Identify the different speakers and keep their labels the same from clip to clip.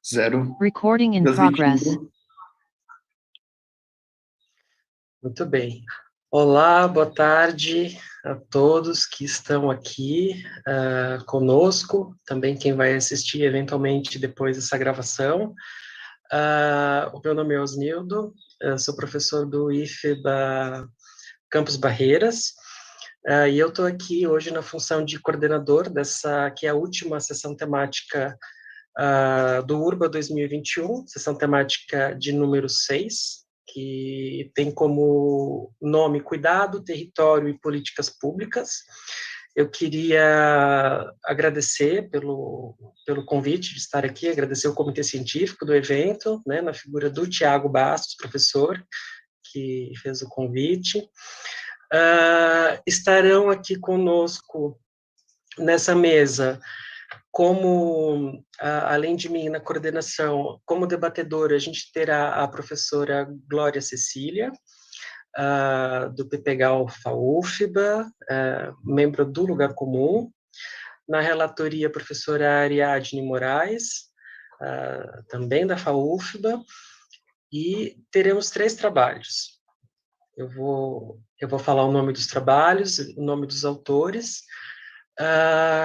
Speaker 1: Zero.
Speaker 2: Recording in progress.
Speaker 3: Muito bem. Olá, boa tarde a todos que estão aqui conosco, também quem vai assistir eventualmente depois dessa gravação. O meu nome é Osnildo, sou professor do IFBA Campus Barreiras, e eu estou aqui hoje na função de coordenador dessa, que é a última sessão temática do URBA 2021, sessão temática de número 6, que tem como nome Cuidado, Território e Políticas Públicas. Eu queria agradecer pelo convite de estar aqui, agradecer o comitê científico do evento, né, na figura do Tiago Bastos, professor, que fez o convite. Estarão aqui conosco nessa mesa, como, além de mim, na coordenação, como debatedora, a gente terá a professora Glória Cecília, do PPGAL FAUFBA, membro do Lugar Comum. Na relatoria, a professora Ariadne Moraes, também da FAUFBA, e teremos 3 trabalhos. Eu vou falar o nome dos trabalhos, o nome dos autores.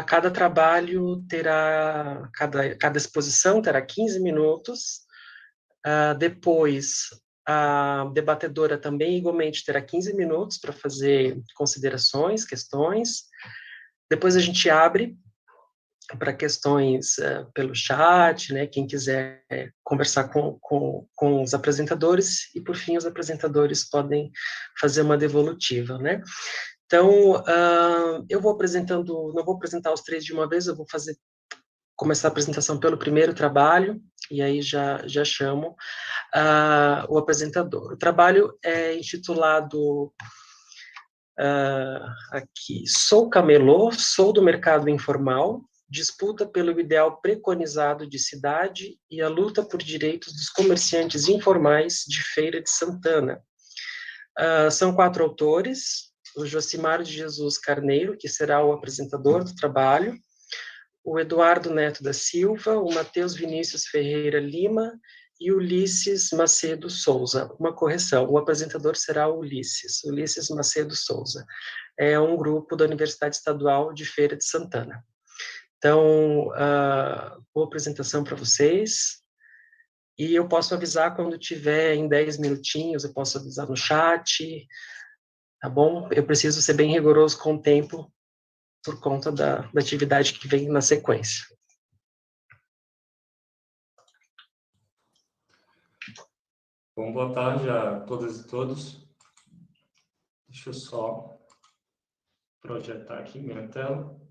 Speaker 3: Cada trabalho terá, cada exposição terá 15 minutos, depois a debatedora também igualmente terá 15 minutos para fazer considerações, questões, depois a gente abre para questões pelo chat, né, quem quiser conversar com os apresentadores, e por fim os apresentadores podem fazer uma devolutiva, né. Então, eu vou apresentando, não vou apresentar os 3 de uma vez, eu vou começar a apresentação pelo primeiro trabalho, e aí já chamo o apresentador. O trabalho é intitulado aqui, Sou camelô, sou do mercado informal, disputa pelo ideal preconizado de cidade e a luta por direitos dos comerciantes informais de Feira de Santana. São 4 autores, o Josimar de Jesus Carneiro, que será o apresentador do trabalho, o Eduardo Neto da Silva, o Matheus Vinícius Ferreira Lima e Ulisses Macedo Souza. Uma correção, o apresentador será o Ulisses Macedo Souza. É um grupo da Universidade Estadual de Feira de Santana. Então, boa apresentação para vocês, e eu posso avisar quando tiver em 10 minutinhos, eu posso avisar no chat, tá bom? Eu preciso ser bem rigoroso com o tempo, por conta da atividade que vem na sequência.
Speaker 4: Bom, boa tarde a todas e todos. Deixa eu só projetar aqui minha tela.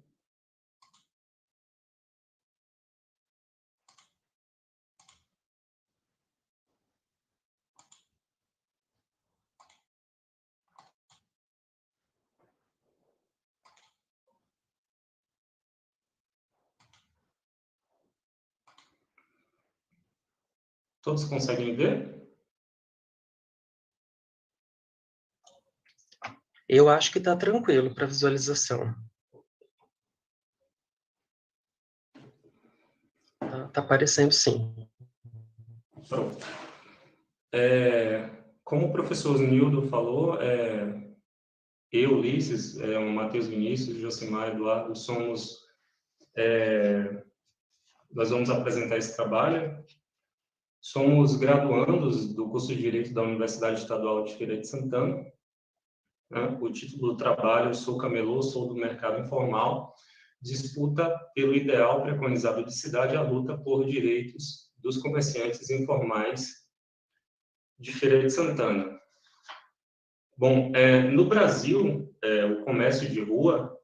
Speaker 4: Todos conseguem ver?
Speaker 3: Eu acho que está tranquilo para visualização. Tá aparecendo, sim.
Speaker 4: Pronto. Como o professor Nildo falou, eu, Ulisses, o Matheus Vinícius, Josimar, Eduardo, nós vamos apresentar esse trabalho. Somos graduandos do curso de Direito da Universidade Estadual de Feira de Santana. O título do trabalho, Sou camelô, sou do mercado informal, disputa pelo ideal preconizado de cidade a luta por direitos dos comerciantes informais de Feira de Santana. Bom, no Brasil, o comércio de rua,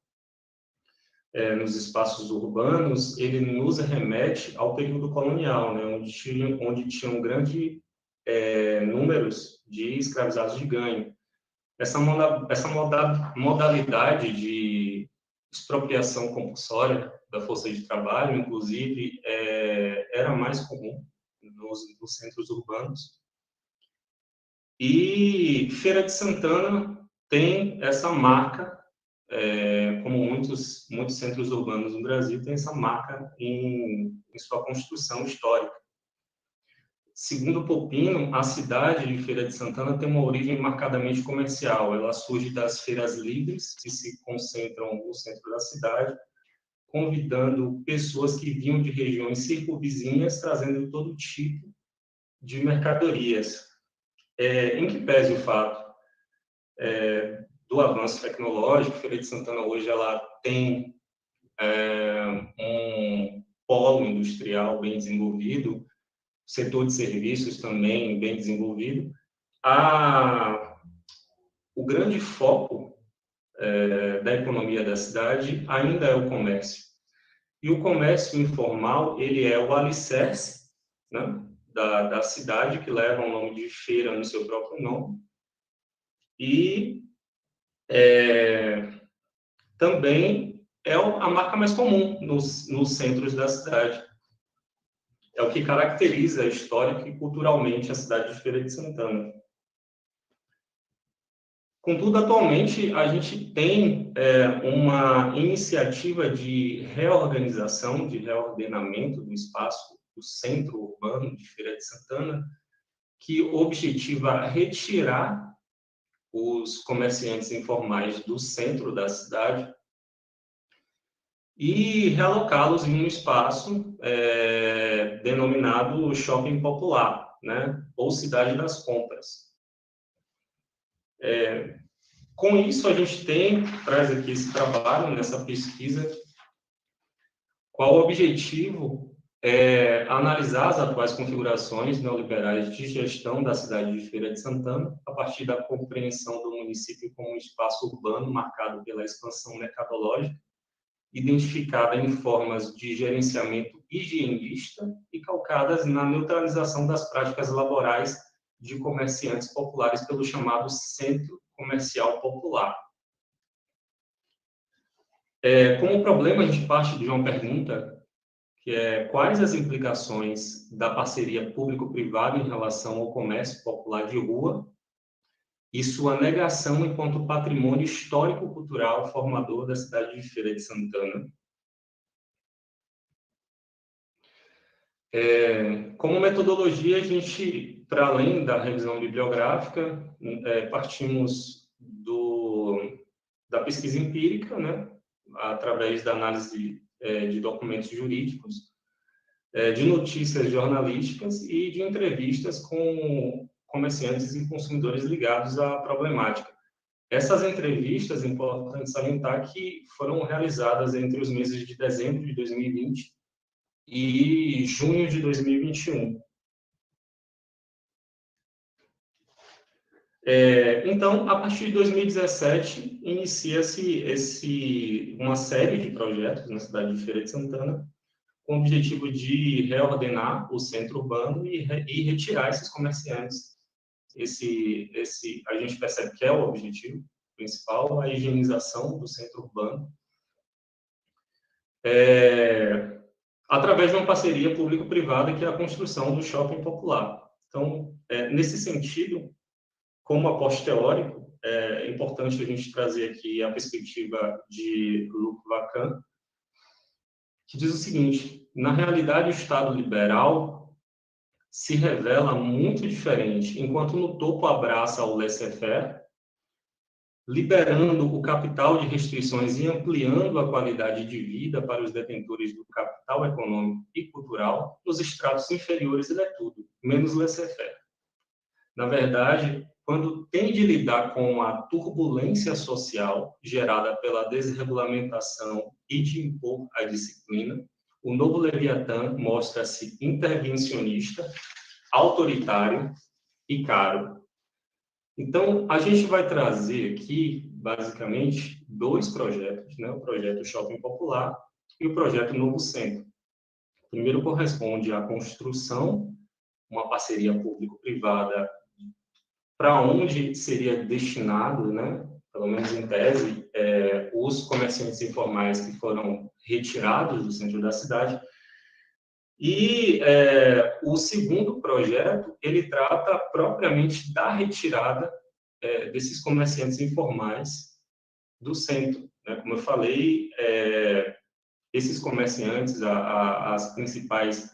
Speaker 4: nos espaços urbanos, ele nos remete ao período colonial, né, onde tinham grandes números de escravizados de ganho. Essa modalidade de expropriação compulsória da força de trabalho, inclusive, era mais comum nos centros urbanos. E Feira de Santana tem essa marca como muitos centros urbanos no Brasil, tem essa marca em sua construção histórica. Segundo Popino, a cidade de Feira de Santana tem uma origem marcadamente comercial. Ela surge das feiras livres, que se concentram no centro da cidade, convidando pessoas que vinham de regiões circunvizinhas, trazendo todo tipo de mercadorias. Em que pese o fato do avanço tecnológico, Feira de Santana hoje ela tem um polo industrial bem desenvolvido, setor de serviços também bem desenvolvido. O grande foco da economia da cidade ainda é o comércio. E o comércio informal, ele é o alicerce, né, da cidade, que leva o nome de feira no seu próprio nome. E também é a marca mais comum nos centros da cidade. É o que caracteriza histórica e culturalmente a cidade de Feira de Santana. Contudo, atualmente, a gente tem uma iniciativa de reorganização, de reordenamento do espaço do centro urbano de Feira de Santana, que objetiva retirar os comerciantes informais do centro da cidade e realocá-los em um espaço denominado shopping popular, né? Ou cidade das compras. Com isso, a gente traz aqui esse trabalho, nessa pesquisa, qual o objetivo analisar as atuais configurações neoliberais de gestão da cidade de Feira de Santana, a partir da compreensão do município como um espaço urbano marcado pela expansão mercadológica, identificada em formas de gerenciamento higienista e calcadas na neutralização das práticas laborais de comerciantes populares pelo chamado Centro Comercial Popular. Como problema, a gente parte de uma pergunta, que é: quais as implicações da parceria público-privada em relação ao comércio popular de rua e sua negação enquanto patrimônio histórico-cultural formador da cidade de Feira de Santana? Como metodologia, a gente, para além da revisão bibliográfica, partimos da pesquisa empírica, né, através da análise de documentos jurídicos, de notícias jornalísticas e de entrevistas com comerciantes e consumidores ligados à problemática. Essas entrevistas, é importante salientar que foram realizadas entre os meses de dezembro de 2020 e junho de 2021. Então, a partir de 2017, inicia-se uma série de projetos na cidade de Feira de Santana, com o objetivo de reordenar o centro urbano e retirar esses comerciantes. A gente percebe que é o objetivo principal, a higienização do centro urbano, através de uma parceria público-privada, que é a construção do shopping popular. Então, nesse sentido, como aporte teórico, é importante a gente trazer aqui a perspectiva de Luc Vacan, que diz o seguinte: na realidade, o Estado liberal se revela muito diferente. Enquanto no topo abraça o laissez-faire, liberando o capital de restrições e ampliando a qualidade de vida para os detentores do capital econômico e cultural, nos estratos inferiores ele é tudo, menos laissez-faire. Na verdade, quando tem de lidar com a turbulência social gerada pela desregulamentação e de impor a disciplina, o novo Leviatã mostra-se intervencionista, autoritário e caro. Então, a gente vai trazer aqui, basicamente, dois projetos, né? O projeto Shopping Popular e o projeto Novo Centro. O primeiro corresponde à construção, uma parceria público-privada, para onde seria destinado, né, pelo menos em tese, os comerciantes informais que foram retirados do centro da cidade. E o segundo projeto, ele trata propriamente da retirada desses comerciantes informais do centro, né? Como eu falei, esses comerciantes, as principais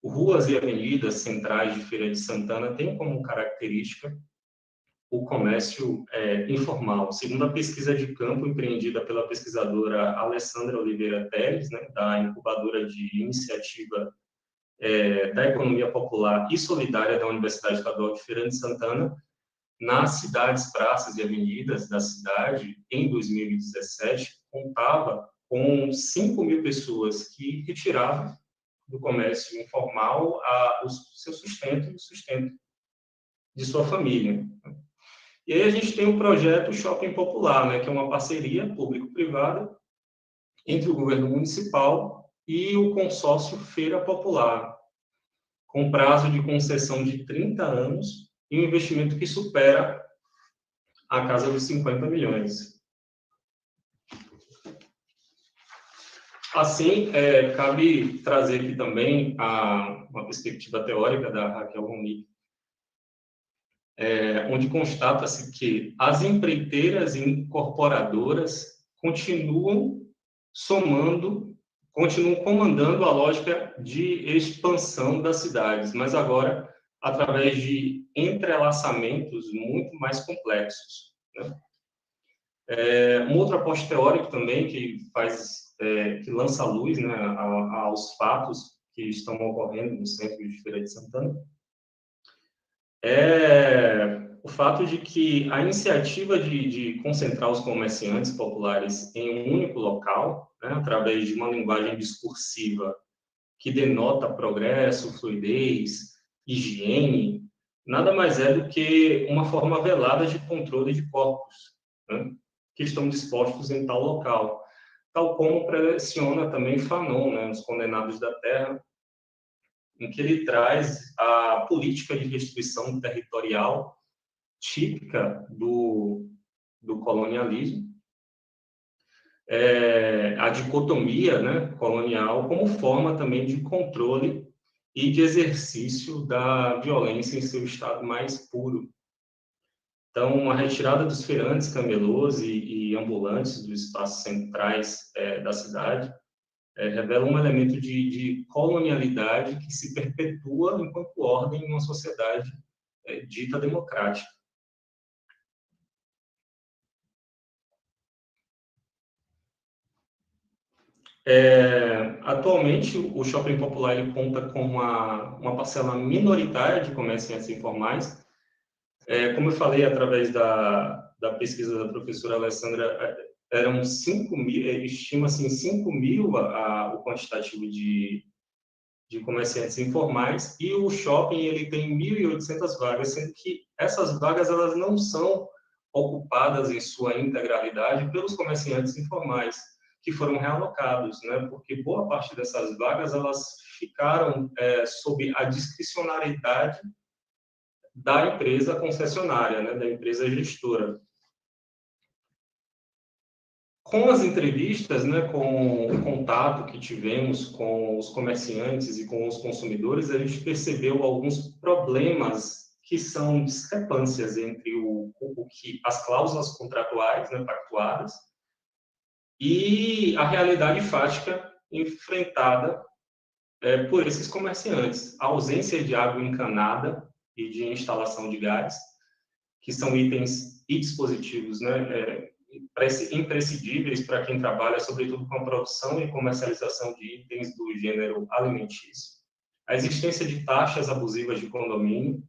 Speaker 4: ruas e avenidas centrais de Feira de Santana têm como característica o comércio informal. Segundo a pesquisa de campo empreendida pela pesquisadora Alessandra Oliveira Teles, né, da incubadora de iniciativa da economia popular e solidária da Universidade Estadual de Feira de Santana, nas cidades, praças e avenidas da cidade, em 2017, contava com 5.000 pessoas que retiravam do comércio informal o seu sustento e o sustento de sua família. E aí a gente tem o projeto Shopping Popular, né, que é uma parceria público-privada entre o governo municipal e o consórcio Feira Popular, com prazo de concessão de 30 anos e um investimento que supera a casa dos 50 milhões. Assim, cabe trazer aqui também uma perspectiva teórica da Raquel Ronick, onde constata-se que as empreiteiras incorporadoras continuam comandando a lógica de expansão das cidades, mas agora através de entrelaçamentos muito mais complexos, né? Um outro aporte teórico também que lança luz, né, aos fatos que estão ocorrendo no centro de Feira de Santana é o fato de que a iniciativa de concentrar os comerciantes populares em um único local, né, através de uma linguagem discursiva que denota progresso, fluidez, higiene, nada mais é do que uma forma velada de controle de corpos, né, que estão dispostos em tal local, tal como pressiona também Fanon, né, Os Condenados da Terra, em que ele traz a política de restrição territorial típica do colonialismo, a dicotomia, né, colonial, como forma também de controle e de exercício da violência em seu estado mais puro. Então, a retirada dos feirantes, camelôs e ambulantes dos espaços centrais da cidade revela um elemento de colonialidade que se perpetua enquanto ordem em uma sociedade dita democrática. Atualmente, o Shopping Popular ele conta com uma parcela minoritária de comerciantes informais. Como eu falei, através da pesquisa da professora Alessandra, eram 5.000, estima-se em 5.000 o quantitativo de comerciantes informais, e o shopping ele tem 1.800 vagas, sendo que essas vagas elas não são ocupadas em sua integralidade pelos comerciantes informais, que foram realocados, né? Porque boa parte dessas vagas elas ficaram sob a discricionariedade da empresa concessionária, né? Da empresa gestora. Com as entrevistas, né, com o contato que tivemos com os comerciantes e com os consumidores, a gente percebeu alguns problemas que são discrepâncias entre as cláusulas contratuais, né, pactuadas, e a realidade fática enfrentada por esses comerciantes. A ausência de água encanada e de instalação de gás, que são itens e dispositivos, né, imprescindíveis para quem trabalha, sobretudo com a produção e comercialização de itens do gênero alimentício. A existência de taxas abusivas de condomínio,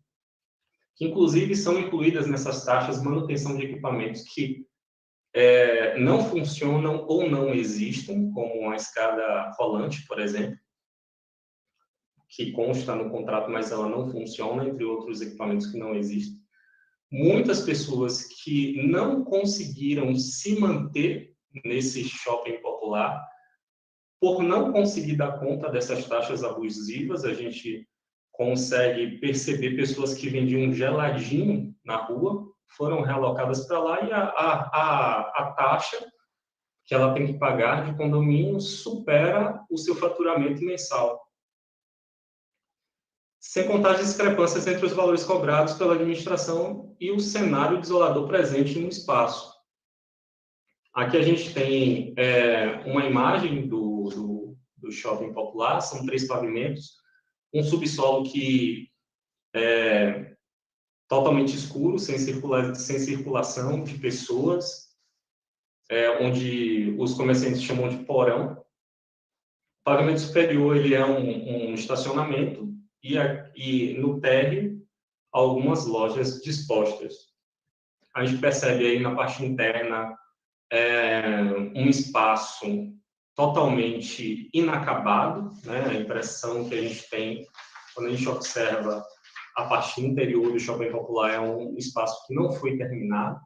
Speaker 4: que inclusive são incluídas nessas taxas manutenção de equipamentos que não funcionam ou não existem, como a escada rolante, por exemplo, que consta no contrato, mas ela não funciona, entre outros equipamentos que não existem. Muitas pessoas que não conseguiram se manter nesse shopping popular por não conseguir dar conta dessas taxas abusivas. A gente consegue perceber pessoas que vendiam geladinho na rua, foram realocadas para lá e a taxa que ela tem que pagar de condomínio supera o seu faturamento mensal. Sem contar as discrepâncias entre os valores cobrados pela administração e o cenário desolador presente no espaço. Aqui a gente tem uma imagem do shopping popular, são 3 pavimentos, um subsolo que é totalmente escuro, sem circulação de pessoas, onde os comerciantes chamam de porão. O pavimento superior ele é um estacionamento e no térreo algumas lojas dispostas. A gente percebe aí na parte interna um espaço totalmente inacabado, né? A impressão que a gente tem quando a gente observa a parte interior do shopping popular é um espaço que não foi terminado.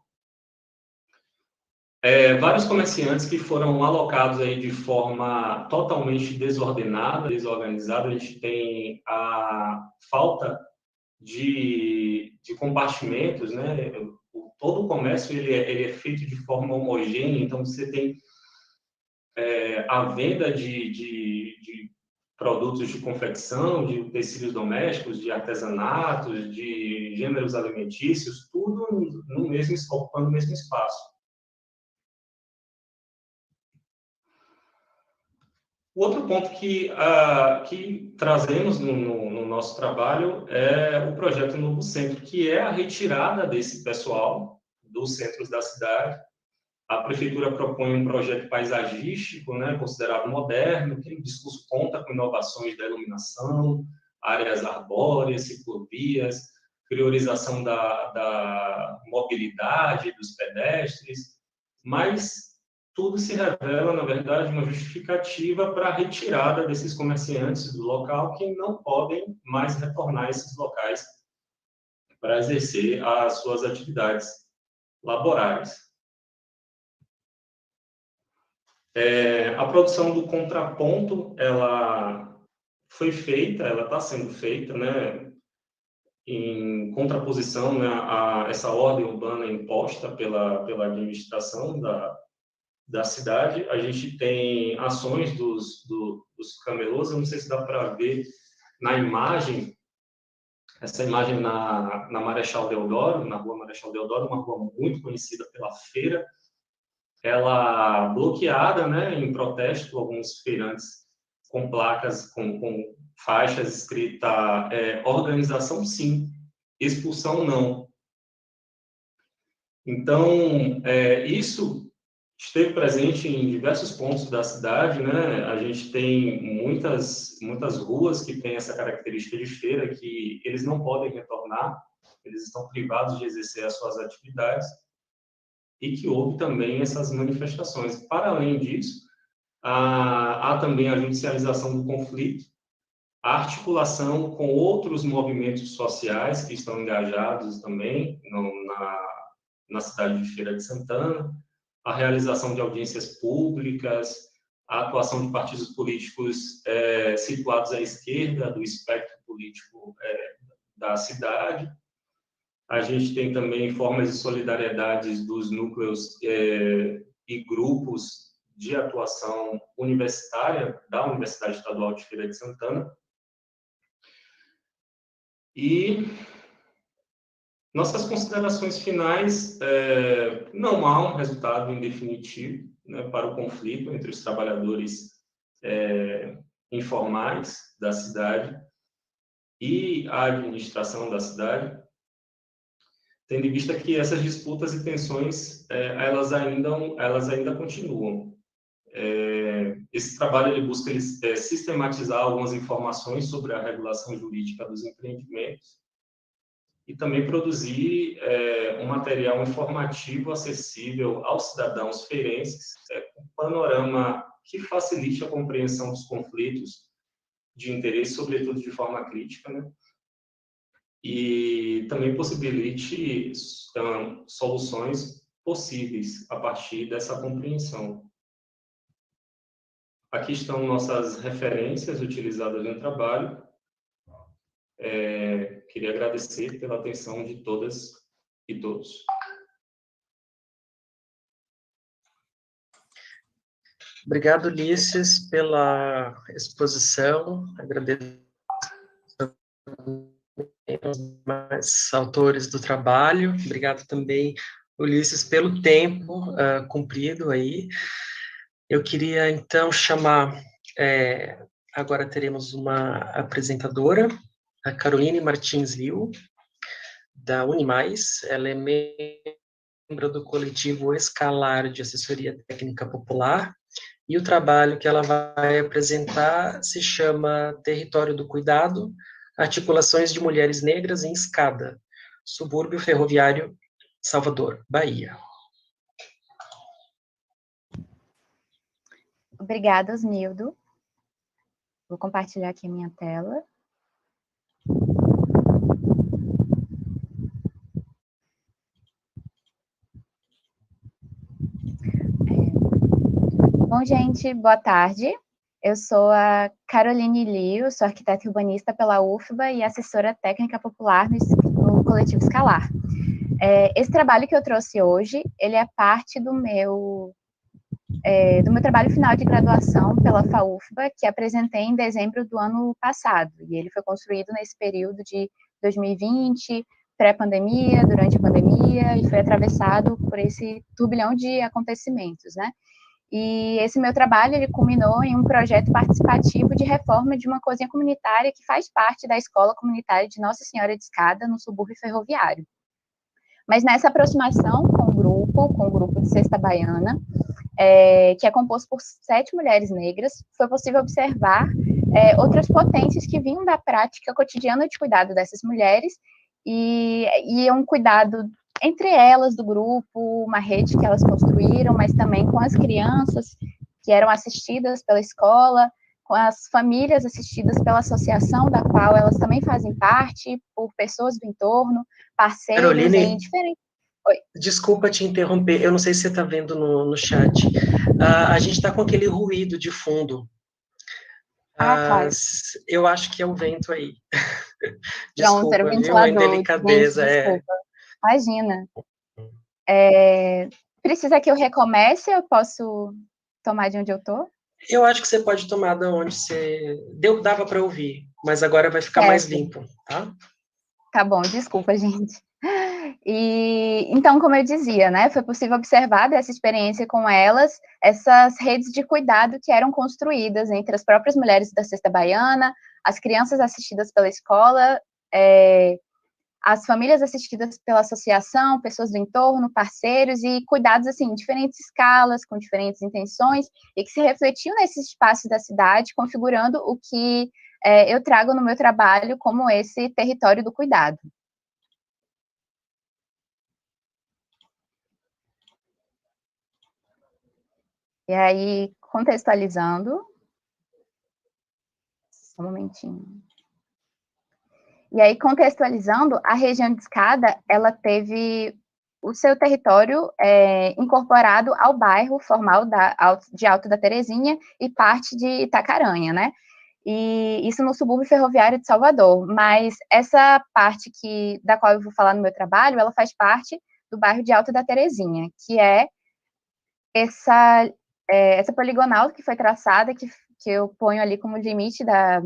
Speaker 4: Vários comerciantes que foram alocados aí de forma totalmente desordenada, desorganizada. A gente tem a falta de compartimentos, né? Todo o comércio ele é feito de forma homogênea, então você tem a venda de produtos de confecção, de tecidos domésticos, de artesanatos, de gêneros alimentícios, tudo ocupando o mesmo espaço. O outro ponto que trazemos no nosso trabalho é o projeto Novo Centro, que é a retirada desse pessoal dos centros da cidade. A prefeitura propõe um projeto paisagístico, né, considerado moderno, que discurso conta com inovações da iluminação, áreas arbóreas, ciclovias, priorização da mobilidade dos pedestres, mas tudo se revela, na verdade, uma justificativa para a retirada desses comerciantes do local que não podem mais retornar a esses locais para exercer as suas atividades laborais. A produção do contraponto, ela foi feita, ela está sendo feita, né, em contraposição, né, a essa ordem urbana imposta pela administração da cidade. A gente tem ações dos camelôs, eu não sei se dá para ver na imagem, essa imagem na Marechal Deodoro, na rua Marechal Deodoro, uma rua muito conhecida pela feira, ela bloqueada, né, em protesto, alguns feirantes com placas, com faixas escrita organização sim, expulsão não. Então, isso esteve presente em diversos pontos da cidade, né? A gente tem muitas ruas que têm essa característica de feira, que eles não podem retornar, eles estão privados de exercer as suas atividades, e que houve também essas manifestações. Para além disso, há também a judicialização do conflito, a articulação com outros movimentos sociais que estão engajados também na cidade de Feira de Santana, a realização de audiências públicas, a atuação de partidos políticos situados à esquerda do espectro político da cidade. A gente tem também formas de solidariedade dos núcleos e grupos de atuação universitária da Universidade Estadual de Feira de Santana. E nossas considerações finais, não há um resultado em definitivo, né, para o conflito entre os trabalhadores informais da cidade e a administração da cidade, tendo em vista que essas disputas e tensões elas ainda continuam. Esse trabalho ele busca sistematizar algumas informações sobre a regulação jurídica dos empreendimentos e também produzir um material informativo acessível aos cidadãos feirenses, um panorama que facilite a compreensão dos conflitos de interesse, sobretudo de forma crítica, né? E também possibilite soluções possíveis a partir dessa compreensão. Aqui estão nossas referências utilizadas no trabalho. Queria agradecer pela atenção de todas e todos.
Speaker 3: Obrigado, Ulisses, pela exposição. Agradeço aos mais autores do trabalho. Obrigado também, Ulisses, pelo tempo cumprido aí. Eu queria, então, chamar... agora teremos uma apresentadora, a Caroline Martins Liu, da Unimais. Ela é membro do coletivo Escalar de Assessoria Técnica Popular, e o trabalho que ela vai apresentar se chama Território do Cuidado, Articulações de Mulheres Negras em Escada, Subúrbio Ferroviário, Salvador, Bahia.
Speaker 1: Obrigada, Osnildo. Vou compartilhar aqui a minha tela. Bom, gente, boa tarde. Eu sou a Caroline Liu, sou arquiteta urbanista pela UFBA e assessora técnica popular no Coletivo Escalar. Esse trabalho que eu trouxe hoje, ele é parte do meu trabalho final de graduação pela FAUFBA, que apresentei em dezembro do ano passado, e ele foi construído nesse período de 2020, pré-pandemia, durante a pandemia, e foi atravessado por esse turbilhão de acontecimentos, né? E esse meu trabalho, ele culminou em um projeto participativo de reforma de uma cozinha comunitária que faz parte da escola comunitária de Nossa Senhora de Escada, no subúrbio ferroviário. Mas nessa aproximação com o grupo de Cesta Baiana, que é composto por 7 mulheres negras, foi possível observar outras potências que vinham da prática cotidiana de cuidado dessas mulheres e um cuidado entre elas do grupo, uma rede que elas construíram, mas também com as crianças que eram assistidas pela escola, com as famílias assistidas pela associação da qual elas também fazem parte, por pessoas do entorno, parceiros
Speaker 3: Caroline,
Speaker 1: em diferentes... Oi.
Speaker 3: Desculpa te interromper, eu não sei se você está vendo no chat. A gente está com aquele ruído de fundo.
Speaker 1: Claro.
Speaker 3: Eu acho que é o vento aí.
Speaker 1: Desculpa, era o
Speaker 3: viu? A
Speaker 1: ventilador.
Speaker 3: indelicadeza.
Speaker 1: Gente, desculpa. Imagina. Precisa que eu recomece ou eu posso tomar de onde eu tô?
Speaker 3: Eu acho que você pode tomar de onde você... Dava para ouvir, mas agora vai ficar mais limpo, tá?
Speaker 1: Tá bom, desculpa, gente. E então, como eu dizia, né, foi possível observar dessa experiência com elas, essas redes de cuidado que eram construídas entre as próprias mulheres da Cesta Baiana, as crianças assistidas pela escola, as famílias assistidas pela associação, pessoas do entorno, parceiros, e cuidados, assim, em diferentes escalas, com diferentes intenções, e que se refletiam nesses espaços da cidade, configurando o que eu trago no meu trabalho como esse território do cuidado. E aí, contextualizando, só um momentinho. E aí, contextualizando, a região de Escada, ela teve o seu território incorporado ao bairro formal de Alto da Terezinha e parte de Itacaranha, né? E isso no subúrbio ferroviário de Salvador. Mas essa parte da qual eu vou falar no meu trabalho, ela faz parte do bairro de Alto da Terezinha, que é essa poligonal que foi traçada, que eu ponho ali como limite da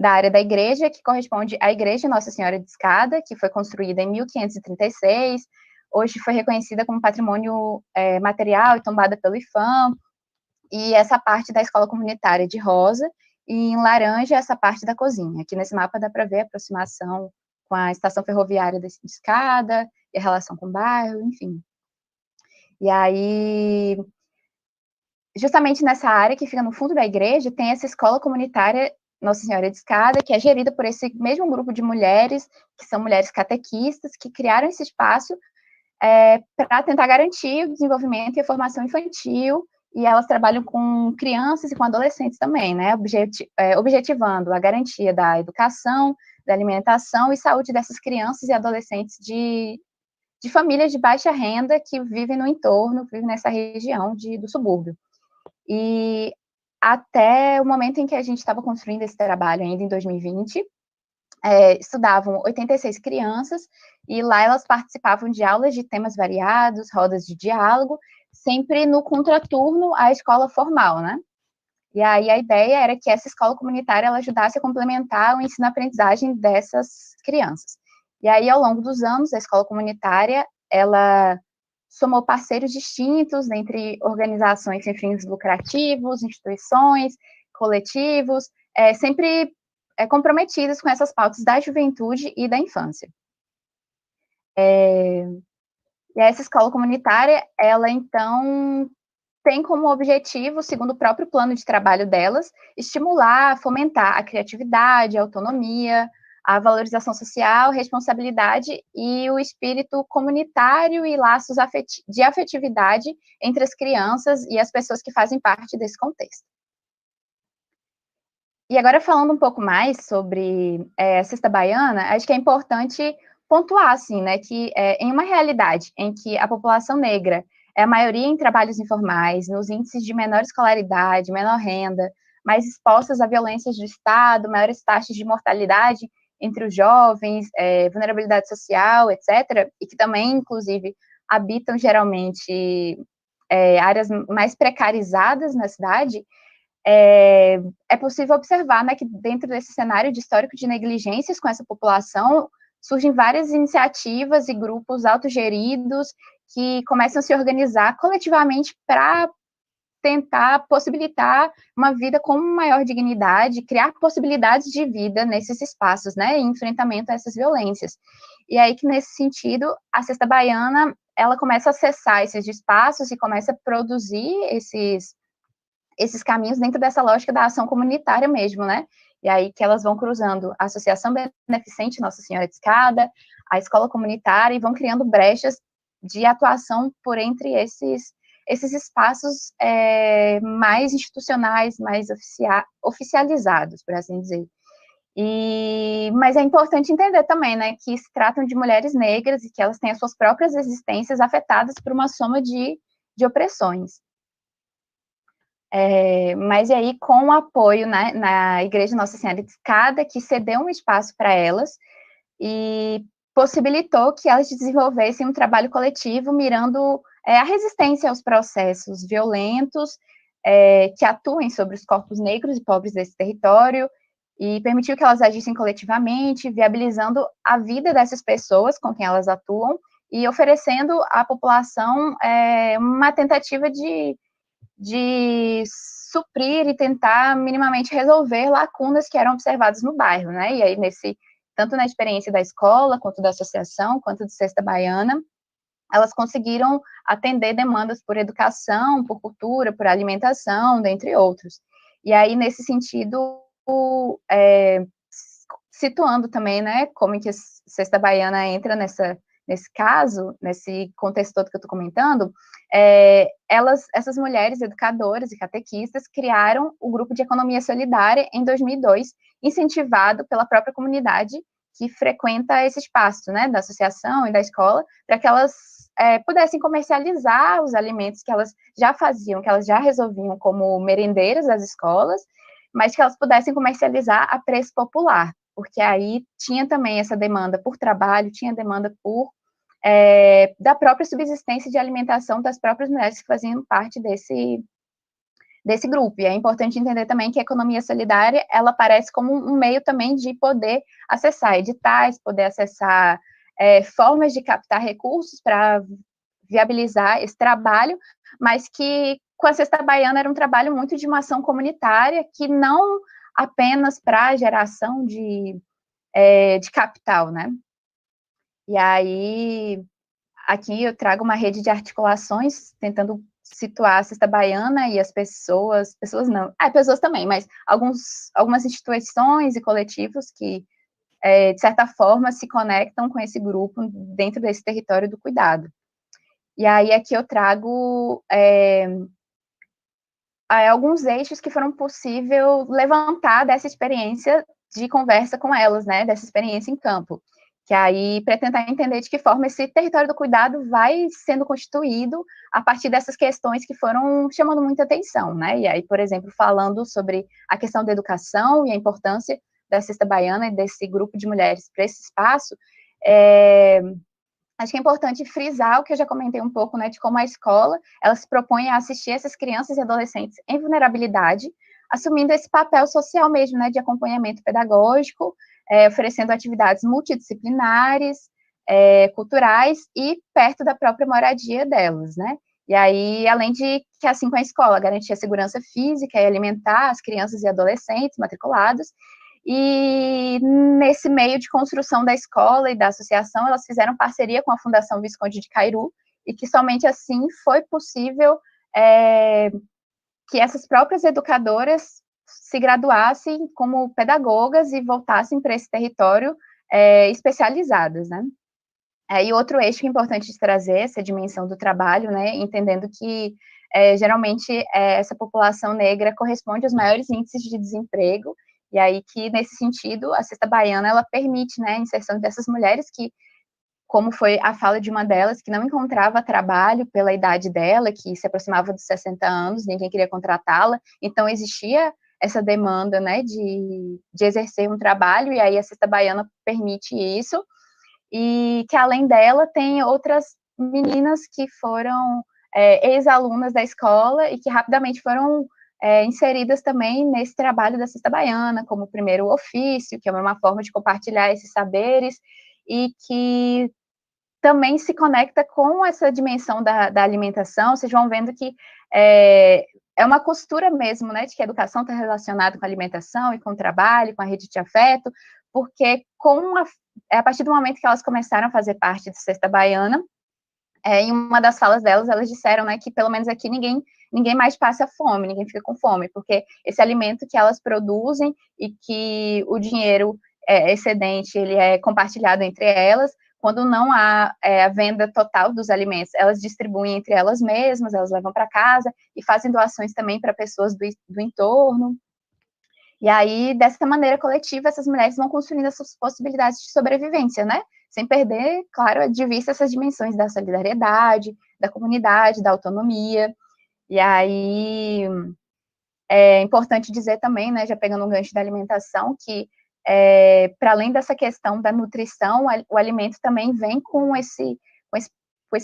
Speaker 1: área da igreja, que corresponde à Igreja Nossa Senhora de Escada, que foi construída em 1536, hoje foi reconhecida como patrimônio material e tombada pelo IFAM, e essa parte da escola comunitária de rosa, e em laranja essa parte da cozinha. Aqui nesse mapa dá para ver a aproximação com a estação ferroviária de Escada, e a relação com o bairro, enfim. E aí, justamente nessa área que fica no fundo da igreja, tem essa escola comunitária Nossa Senhora de Escada, que é gerida por esse mesmo grupo de mulheres, que são mulheres catequistas, que criaram esse espaço para tentar garantir o desenvolvimento e a formação infantil, e elas trabalham com crianças e com adolescentes também, né, objetivando a garantia da educação, da alimentação e saúde dessas crianças e adolescentes de famílias de baixa renda que vivem no entorno, vivem nessa região do subúrbio. E até o momento em que a gente estava construindo esse trabalho, ainda em 2020, estudavam 86 crianças, e lá elas participavam de aulas de temas variados, rodas de diálogo, sempre no contraturno à escola formal, né? E aí a ideia era que essa escola comunitária ela ajudasse a complementar o ensino-aprendizagem dessas crianças. E aí, ao longo dos anos, a escola comunitária, ela somou parceiros distintos entre organizações sem fins lucrativos, instituições, coletivos, sempre comprometidos com essas pautas da juventude e da infância. E essa escola comunitária, ela, então, tem como objetivo, segundo o próprio plano de trabalho delas, estimular, fomentar a criatividade, a autonomia, a valorização social, responsabilidade e o espírito comunitário e laços de afetividade entre as crianças e as pessoas que fazem parte desse contexto. E agora, falando um pouco mais sobre a Cesta Baiana, acho que é importante pontuar, assim, né, que em uma realidade em que a população negra é a maioria em trabalhos informais, nos índices de menor escolaridade, menor renda, mais expostas a violências do Estado, maiores taxas de mortalidade entre os jovens, vulnerabilidade social, etc., e que também, inclusive, habitam geralmente áreas mais precarizadas na cidade, é possível observar, né, que dentro desse cenário de histórico de negligências com essa população, surgem várias iniciativas e grupos autogeridos que começam a se organizar coletivamente para tentar possibilitar uma vida com maior dignidade, criar possibilidades de vida nesses espaços, né, em enfrentamento a essas violências. E aí que, nesse sentido, a Cesta Baiana, ela começa a acessar esses espaços e começa a produzir esses caminhos dentro dessa lógica da ação comunitária mesmo, né? E aí que elas vão cruzando a Associação Beneficente Nossa Senhora de Escada, a escola comunitária, e vão criando brechas de atuação por entre esses espaços mais institucionais, mais oficializados, por assim dizer. Mas é importante entender também, né, que se tratam de mulheres negras e que elas têm as suas próprias existências afetadas por uma soma de opressões. Mas e aí, com o apoio, né, na Igreja Nossa Senhora de Escada, que cedeu um espaço para elas e possibilitou que elas desenvolvessem um trabalho coletivo mirando a resistência aos processos violentos que atuem sobre os corpos negros e pobres desse território, e permitiu que elas agissem coletivamente, viabilizando a vida dessas pessoas com quem elas atuam e oferecendo à população uma tentativa de suprir e tentar minimamente resolver lacunas que eram observadas no bairro, né? E aí, tanto na experiência da escola, quanto da associação, quanto do Cesta Baiana, elas conseguiram atender demandas por educação, por cultura, por alimentação, dentre outros. E aí, nesse sentido, situando também, né, como que a Cesta Baiana entra nesse caso, nesse contexto todo que eu estou comentando, essas mulheres educadoras e catequistas criaram o Grupo de Economia Solidária em 2002, incentivado pela própria comunidade que frequenta esse espaço, né, da associação e da escola, para que elas pudessem comercializar os alimentos que elas já faziam, que elas já resolviam como merendeiras das escolas, mas que elas pudessem comercializar a preço popular, porque aí tinha também essa demanda por trabalho, tinha demanda da própria subsistência de alimentação das próprias mulheres que faziam parte desse grupo. E é importante entender também que a economia solidária, ela aparece como um meio também de poder acessar editais, poder acessar formas de captar recursos para viabilizar esse trabalho, mas que com a Cesta Baiana era um trabalho muito de uma ação comunitária, que não apenas para geração de capital, né? E aí, aqui eu trago uma rede de articulações, tentando situar a Cesta Baiana e as pessoas não, pessoas também, mas algumas instituições e coletivos que, de certa forma, se conectam com esse grupo dentro desse território do cuidado. E aí, aqui eu trago alguns eixos que foram possível levantar dessa experiência de conversa com elas, né, dessa experiência em campo, que aí para tentar entender de que forma esse território do cuidado vai sendo constituído a partir dessas questões que foram chamando muita atenção, né, e aí, por exemplo, falando sobre a questão da educação e a importância da Cesta Baiana e desse grupo de mulheres para esse espaço, acho que é importante frisar o que eu já comentei um pouco, né, de como a escola, ela se propõe a assistir essas crianças e adolescentes em vulnerabilidade, assumindo esse papel social mesmo, né, de acompanhamento pedagógico, oferecendo atividades multidisciplinares, culturais e perto da própria moradia delas, né? E aí, além de que, assim, com a escola, garantir a segurança física e alimentar as crianças e adolescentes matriculados. E nesse meio de construção da escola e da associação, elas fizeram parceria com a Fundação Visconde de Cairu, e que somente assim foi possível que essas próprias educadoras se graduassem como pedagogas e voltassem para esse território especializadas, né? E outro eixo que é importante de trazer, essa dimensão do trabalho, né, entendendo que geralmente essa população negra corresponde aos maiores índices de desemprego, e aí que, nesse sentido, a Cesta Baiana, ela permite, né, a inserção dessas mulheres que, como foi a fala de uma delas, que não encontrava trabalho pela idade dela, que se aproximava dos 60 anos, ninguém queria contratá-la, então existia essa demanda, né, de exercer um trabalho, e aí a Cesta Baiana permite isso, e que, além dela, tem outras meninas que foram ex-alunas da escola e que rapidamente foram inseridas também nesse trabalho da Cesta Baiana, como primeiro ofício, que é uma forma de compartilhar esses saberes, e que também se conecta com essa dimensão da alimentação. Vocês vão vendo que é uma costura mesmo, né, de que a educação está relacionada com a alimentação e com o trabalho, com a rede de afeto, porque a partir do momento que elas começaram a fazer parte do Cesta Baiana, em uma das falas delas, elas disseram, né, que pelo menos aqui ninguém mais passa fome, ninguém fica com fome, porque esse alimento que elas produzem e que o dinheiro excedente, ele é compartilhado entre elas, quando não há a venda total dos alimentos, elas distribuem entre elas mesmas, elas levam para casa e fazem doações também para pessoas do entorno. E aí, dessa maneira coletiva, essas mulheres vão construindo essas possibilidades de sobrevivência, né? Sem perder, claro, de vista essas dimensões da solidariedade, da comunidade, da autonomia. E aí, é importante dizer também, né, já pegando um gancho da alimentação, que para além dessa questão da nutrição, o alimento também vem com esse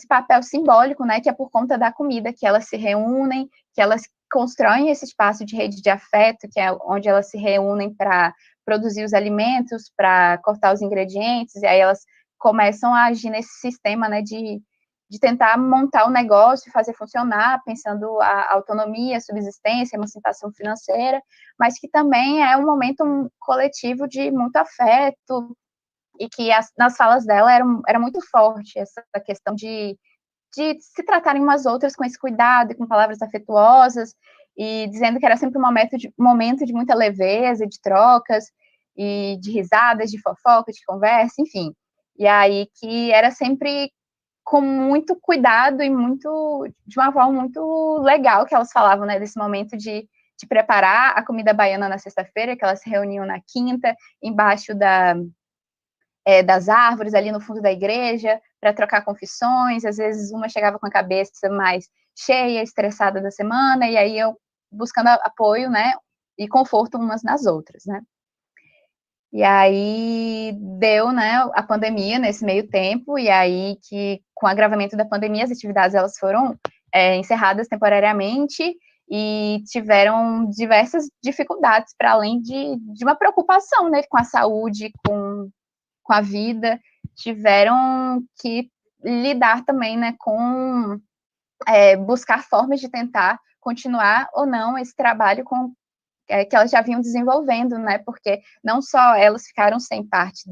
Speaker 1: papel simbólico, né, que é por conta da comida, que elas se reúnem, que elas constroem esse espaço de rede de afeto, que é onde elas se reúnem para produzir os alimentos, para cortar os ingredientes, e aí elas começam a agir nesse sistema, né, de tentar montar o negócio e fazer funcionar, pensando a autonomia, a subsistência, a emancipação financeira, mas que também é um momento coletivo de muito afeto, e que nas falas dela era muito forte essa questão de se tratarem umas outras com esse cuidado e com palavras afetuosas, e dizendo que era sempre um momento de muita leveza, de trocas, e de risadas, de fofoca, de conversa, enfim. E aí que era sempre com muito cuidado e de uma forma muito legal que elas falavam, né, desse momento de preparar a comida baiana na sexta-feira, que elas se reuniam na quinta, embaixo das árvores, ali no fundo da igreja, para trocar confissões. Às vezes uma chegava com a cabeça mais cheia, estressada da semana, e aí eu buscando apoio, né, e conforto umas nas outras, né. E aí deu, né, a pandemia nesse meio tempo, e aí que, com o agravamento da pandemia, as atividades elas foram encerradas temporariamente, e tiveram diversas dificuldades, para além de uma preocupação, né, com a saúde, com a vida, tiveram que lidar também, né, com buscar formas de tentar continuar ou não esse trabalho que elas já vinham desenvolvendo, né, porque não só elas ficaram sem parte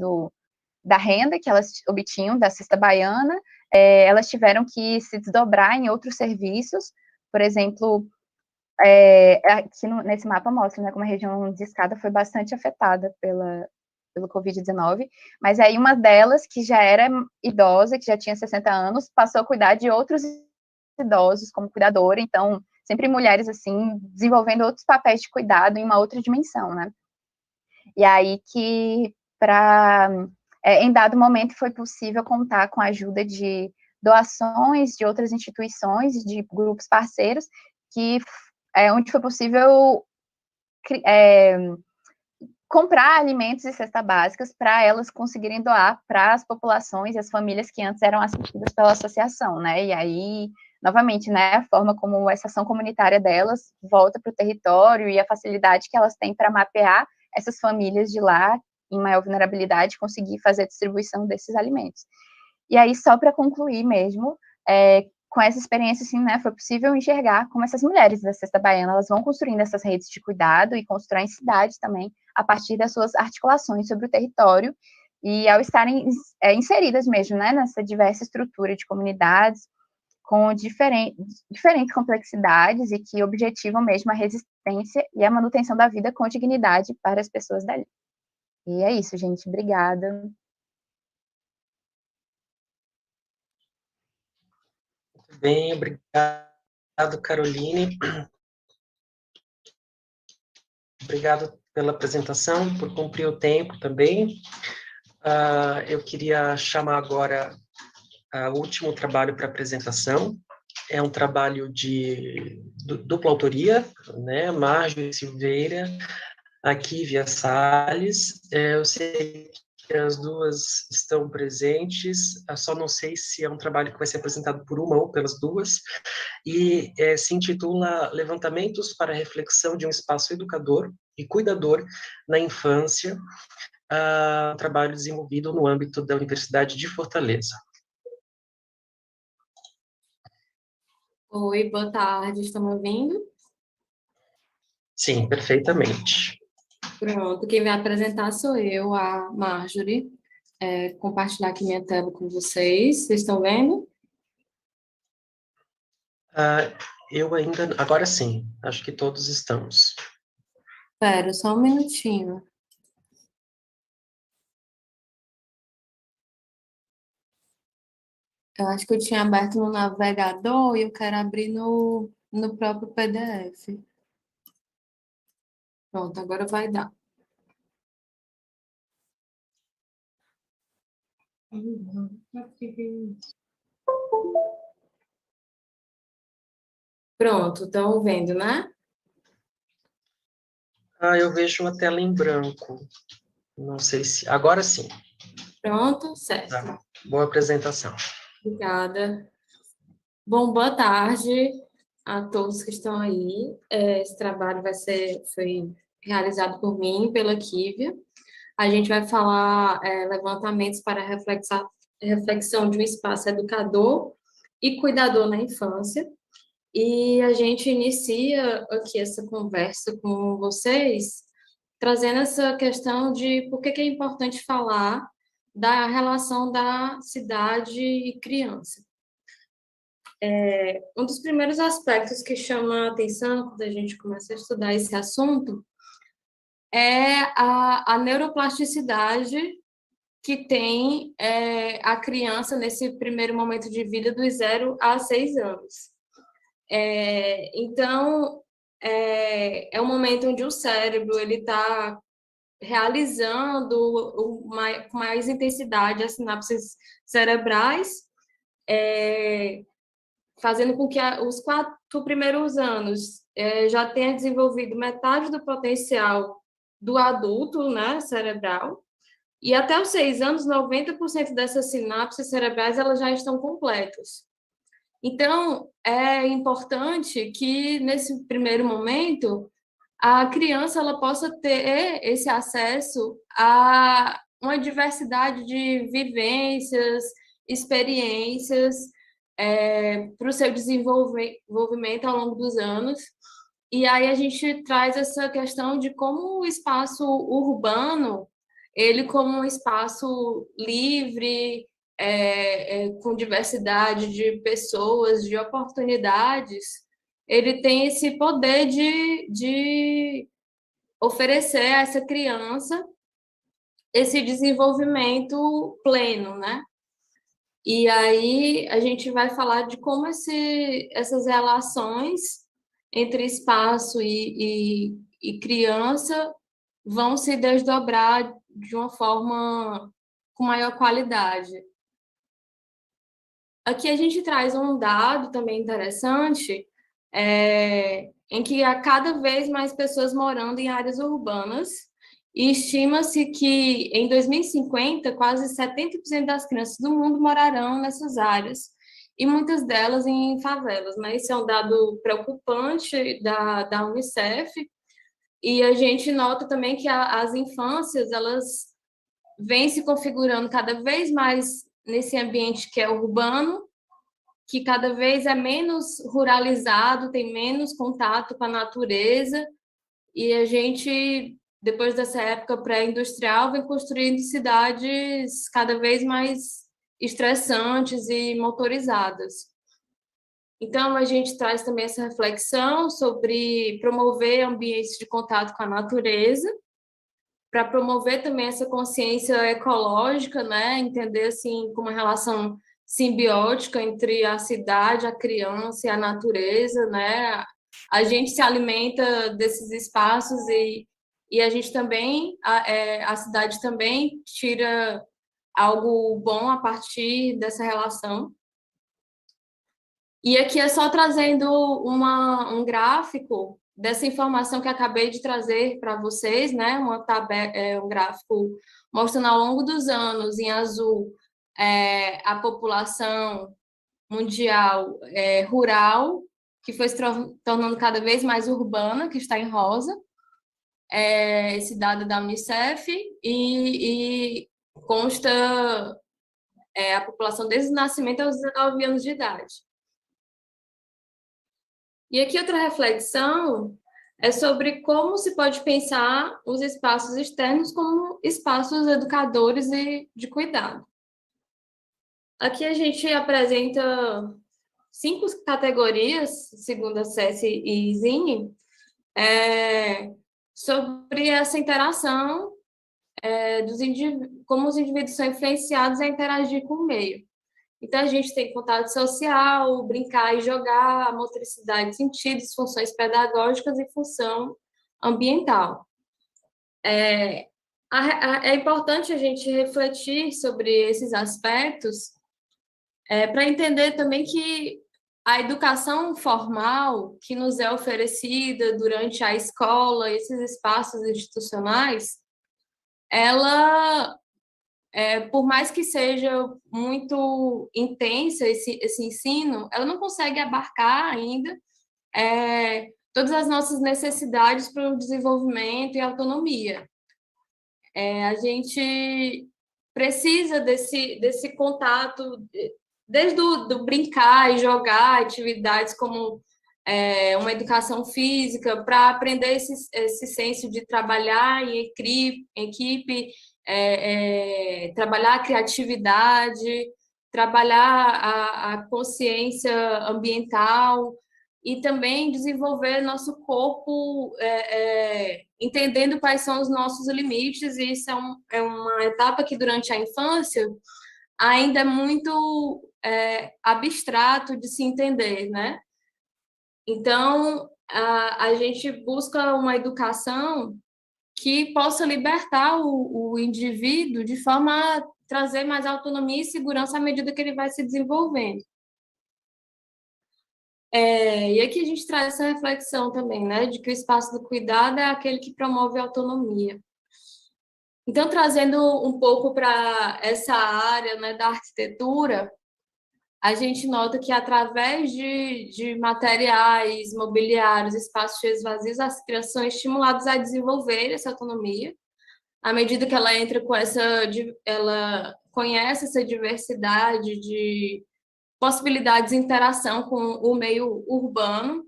Speaker 1: da renda que elas obtinham da Cesta Baiana, elas tiveram que se desdobrar em outros serviços. Por exemplo, aqui nesse mapa mostra, né, como a região de Escada foi bastante afetada pelo Covid-19, mas aí uma delas, que já era idosa, que já tinha 60 anos, passou a cuidar de outros idosos como cuidadora, então sempre mulheres, assim, desenvolvendo outros papéis de cuidado em uma outra dimensão, né? E aí que, em dado momento, foi possível contar com a ajuda de doações de outras instituições, de grupos parceiros, onde foi possível comprar alimentos e cestas básicas para elas conseguirem doar para as populações e as famílias que antes eram assistidas pela associação, né? E aí, novamente, né, a forma como essa ação comunitária delas volta para o território e a facilidade que elas têm para mapear essas famílias de lá em maior vulnerabilidade, conseguir fazer a distribuição desses alimentos. E aí, só para concluir mesmo, com essa experiência, assim, né, foi possível enxergar como essas mulheres da Cesta Baiana, elas vão construindo essas redes de cuidado e constroem cidades também, a partir das suas articulações sobre o território, e ao estarem inseridas mesmo, né, nessa diversa estrutura de comunidades, com diferentes complexidades e que objetivam mesmo a resistência e a manutenção da vida com dignidade para as pessoas dali. E é isso, gente. Obrigada.
Speaker 3: Muito bem, obrigado, Caroline. Obrigado pela apresentação, por cumprir o tempo também. Eu queria chamar agora o último trabalho para apresentação. É um trabalho de dupla autoria, né? Marjorie Silveira, Akívia Salles. Eu sei que as duas estão presentes, eu só não sei se é um trabalho que vai ser apresentado por uma ou pelas duas, e se intitula Levantamentos para a Reflexão de um Espaço Educador e Cuidador na Infância, um trabalho desenvolvido no âmbito da Universidade de Fortaleza.
Speaker 2: Oi, boa tarde, estão me ouvindo?
Speaker 3: Sim, perfeitamente.
Speaker 2: Pronto, quem vai apresentar sou eu, a Marjorie. Compartilhar aqui minha tela com vocês. Vocês estão vendo?
Speaker 3: Eu ainda... Agora sim, acho que todos estamos.
Speaker 2: Espera, só um minutinho. Eu acho que eu tinha aberto no navegador e eu quero abrir no próprio PDF. Pronto, agora vai dar. Pronto, estão vendo, né?
Speaker 3: Eu vejo uma tela em branco. Não sei se... Agora sim.
Speaker 2: Pronto, certo.
Speaker 3: Tá. Boa apresentação.
Speaker 2: Obrigada. Bom, boa tarde a todos que estão aí. Esse trabalho foi realizado por mim, pela Kívia. A gente vai falar levantamentos para reflexão de um espaço educador e cuidador na infância. E a gente inicia aqui essa conversa com vocês, trazendo essa questão de por que é importante falar da relação da cidade e criança. Um dos primeiros aspectos que chama a atenção quando a gente começa a estudar esse assunto é a neuroplasticidade que tem a criança nesse primeiro momento de vida dos 0 a 6 anos. Então, é um momento onde o cérebro está realizando com mais intensidade as sinapses cerebrais, fazendo com que os 4 primeiros anos já tenha desenvolvido metade do potencial do adulto, né, cerebral, e até os 6 anos, 90% dessas sinapses cerebrais elas já estão completas. Então, é importante que, nesse primeiro momento, a criança ela possa ter esse acesso a uma diversidade de vivências, experiências, para o seu desenvolvimento ao longo dos anos. E aí a gente traz essa questão de como o espaço urbano, ele como um espaço livre, com diversidade de pessoas, de oportunidades, ele tem esse poder de oferecer a essa criança esse desenvolvimento pleno, né? E aí a gente vai falar de como essas relações entre espaço e criança vão se desdobrar de uma forma com maior qualidade. Aqui a gente traz um dado também interessante, em que há cada vez mais pessoas morando em áreas urbanas, e estima-se que em 2050 quase 70% das crianças do mundo morarão nessas áreas, e muitas delas em favelas, né? Esse é um dado preocupante da Unicef, e a gente nota também que as infâncias, elas vêm se configurando cada vez mais nesse ambiente que é urbano, que cada vez é menos ruralizado, tem menos contato com a natureza, e a gente, depois dessa época pré-industrial, vem construindo cidades cada vez mais estressantes e motorizadas. Então, a gente traz também essa reflexão sobre promover ambientes de contato com a natureza, para promover também essa consciência ecológica, né? Entender assim como uma relação simbiótica entre a cidade, a criança e a natureza, né? A gente se alimenta desses espaços e a gente também, a cidade também tira algo bom a partir dessa relação. E aqui é só trazendo um gráfico dessa informação que acabei de trazer para vocês, né? Um gráfico mostrando ao longo dos anos, em azul, a população mundial rural, que foi se tornando cada vez mais urbana, que está em rosa, esse dado da Unicef, e consta a população desde o nascimento aos 19 anos de idade. E aqui outra reflexão é sobre como se pode pensar os espaços externos como espaços educadores e de cuidado. Aqui a gente apresenta 5 categorias, segundo a Ceci e Zine, sobre essa interação, como os indivíduos são influenciados a interagir com o meio. Então, a gente tem contato social, brincar e jogar, motricidade, sentidos, funções pedagógicas e função ambiental. É importante a gente refletir sobre esses aspectos para entender também que a educação formal que nos é oferecida durante a escola, esses espaços institucionais, ela... por mais que seja muito intensa esse ensino, ela não consegue abarcar ainda todas as nossas necessidades para o desenvolvimento e autonomia. A gente precisa desse contato, desde do brincar e jogar, atividades como uma educação física, para aprender esse senso de trabalhar em equipe, trabalhar a criatividade, trabalhar a consciência ambiental e também desenvolver nosso corpo entendendo quais são os nossos limites, e isso é uma etapa que durante a infância ainda é muito abstrato de se entender, né? Então, a gente busca uma educação que possa libertar o indivíduo de forma a trazer mais autonomia e segurança à medida que ele vai se desenvolvendo. E aqui a gente traz essa reflexão também, né, de que o espaço do cuidado é aquele que promove a autonomia. Então, trazendo um pouco para essa área, né, da arquitetura, a gente nota que, através de materiais, mobiliários, espaços cheios vazios, as crianças são estimuladas a desenvolver essa autonomia, à medida que ela entra ela conhece essa diversidade de possibilidades de interação com o meio urbano.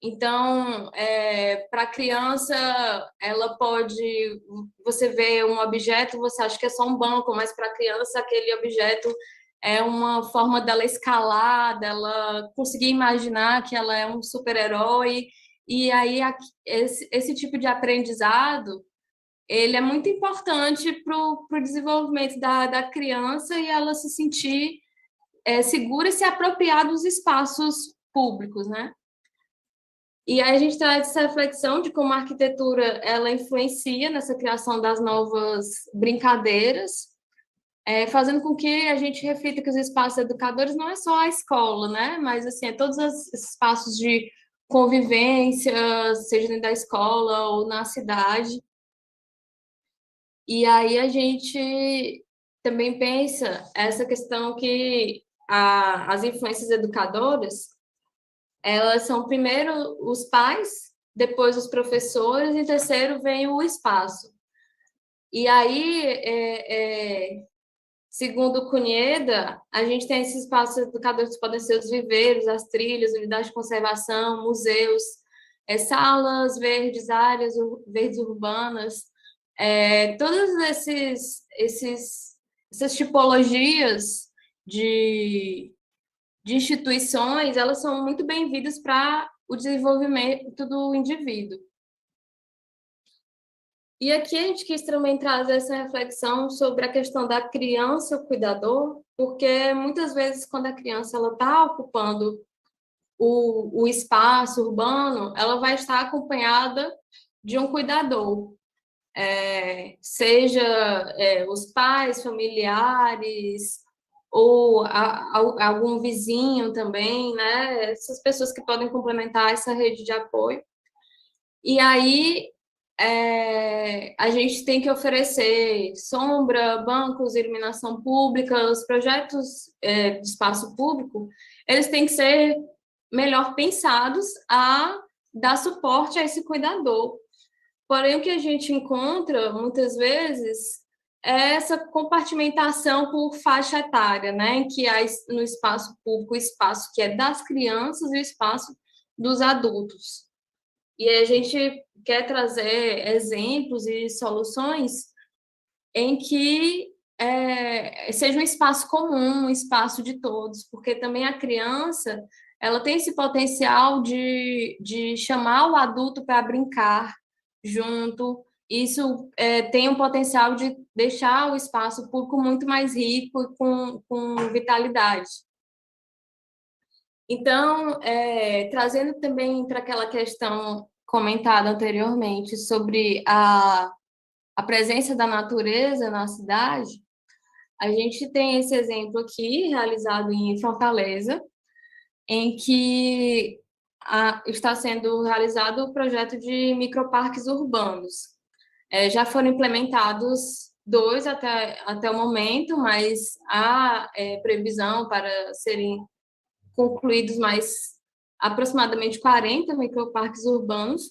Speaker 2: Então, para a criança, ela você vê um objeto, você acha que é só um banco, mas para a criança aquele objeto é uma forma dela escalar, dela conseguir imaginar que ela é um super-herói. E aí esse tipo de aprendizado, ele é muito importante para o desenvolvimento da criança e ela se sentir segura e se apropriar dos espaços públicos, né? E aí a gente traz essa reflexão de como a arquitetura ela influencia nessa criação das novas brincadeiras, fazendo com que a gente reflita que os espaços educadores não é só a escola, né? Mas assim, todos os espaços de convivência, seja dentro da escola ou na cidade. E aí a gente também pensa essa questão que as influências educadoras, elas são primeiro os pais, depois os professores, e em terceiro vem o espaço. E aí Segundo Cunheda, a gente tem esses espaços educadores que podem ser os viveiros, as trilhas, unidades de conservação, museus, salas verdes, áreas verdes urbanas, todas essas tipologias de instituições, elas são muito bem-vindas para o desenvolvimento do indivíduo. E aqui a gente quis também trazer essa reflexão sobre a questão da criança, o cuidador, porque muitas vezes quando a criança está ocupando o espaço urbano, ela vai estar acompanhada de um cuidador, seja os pais, familiares, ou algum vizinho também, né? Essas pessoas que podem complementar essa rede de apoio. E aí a gente tem que oferecer sombra, bancos, iluminação pública, os projetos de espaço público, eles têm que ser melhor pensados a dar suporte a esse cuidador. Porém, o que a gente encontra, muitas vezes, é essa compartimentação por faixa etária, né? Em que há no espaço público o espaço que é das crianças e o espaço dos adultos. E a gente quer trazer exemplos e soluções em que seja um espaço comum, um espaço de todos, porque também a criança ela tem esse potencial de chamar o adulto para brincar junto. Isso tem um potencial de deixar o espaço público muito mais rico e com vitalidade. Então, trazendo também para aquela questão comentada anteriormente sobre a presença da natureza na cidade, a gente tem esse exemplo aqui, realizado em Fortaleza, em que está sendo realizado o projeto de microparques urbanos. Já foram implementados 2 até o momento, mas há previsão para serem concluídos mais aproximadamente 40 microparques urbanos,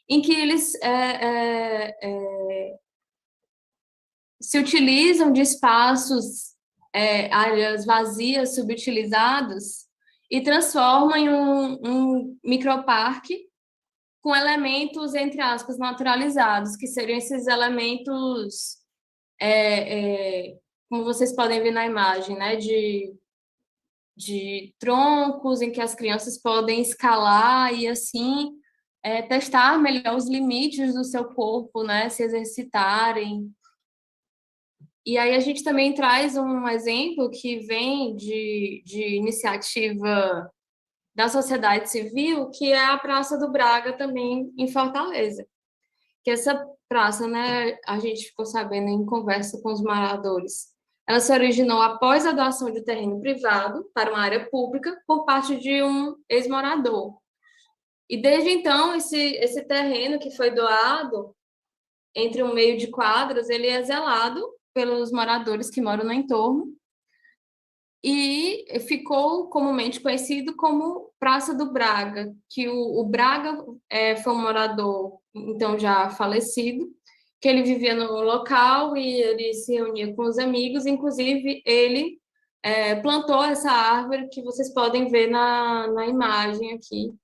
Speaker 2: em que eles se utilizam de espaços, áreas vazias, subutilizadas, e transformam em um microparque com elementos, entre aspas, naturalizados, que seriam esses elementos, como vocês podem ver na imagem, né, de troncos em que as crianças podem escalar e, assim, testar melhor os limites do seu corpo, né, se exercitarem. E aí a gente também traz um exemplo que vem de iniciativa da sociedade civil, que é a Praça do Braga, também em Fortaleza. Que essa praça, né, a gente ficou sabendo em conversa com os moradores, ela se originou após a doação de terreno privado para uma área pública por parte de um ex-morador. E desde então, esse terreno que foi doado, entre um meio de quadras, ele é zelado pelos moradores que moram no entorno, e ficou comumente conhecido como Praça do Braga, que o Braga foi um morador, então, já falecido, que ele vivia no local e ele se reunia com os amigos, inclusive ele plantou essa árvore que vocês podem ver na imagem aqui.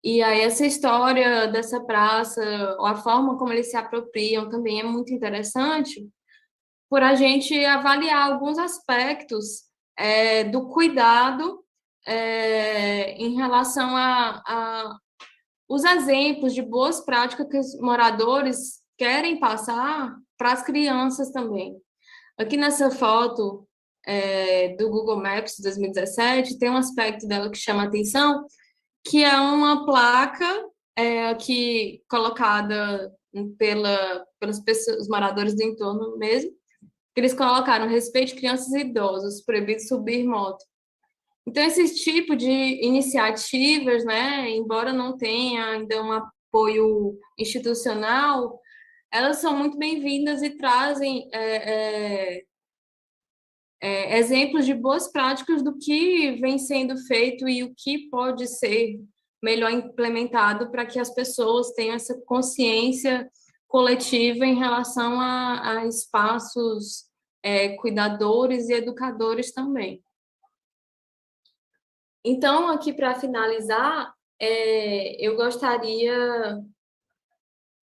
Speaker 2: E aí essa história dessa praça, a forma como eles se apropriam também é muito interessante, por a gente avaliar alguns aspectos do cuidado em relação a os exemplos de boas práticas que os moradores querem passar para as crianças também. Aqui nessa foto do Google Maps de 2017, tem um aspecto dela que chama a atenção, que é uma placa aqui colocada pelas pessoas, os moradores do entorno mesmo, que eles colocaram: respeite crianças e idosos, proibido subir moto. Então, esse tipo de iniciativas, né, embora não tenha ainda um apoio institucional, elas são muito bem-vindas e trazem exemplos de boas práticas do que vem sendo feito e o que pode ser melhor implementado para que as pessoas tenham essa consciência coletiva em relação a espaços cuidadores e educadores também. Então, aqui para finalizar, eu gostaria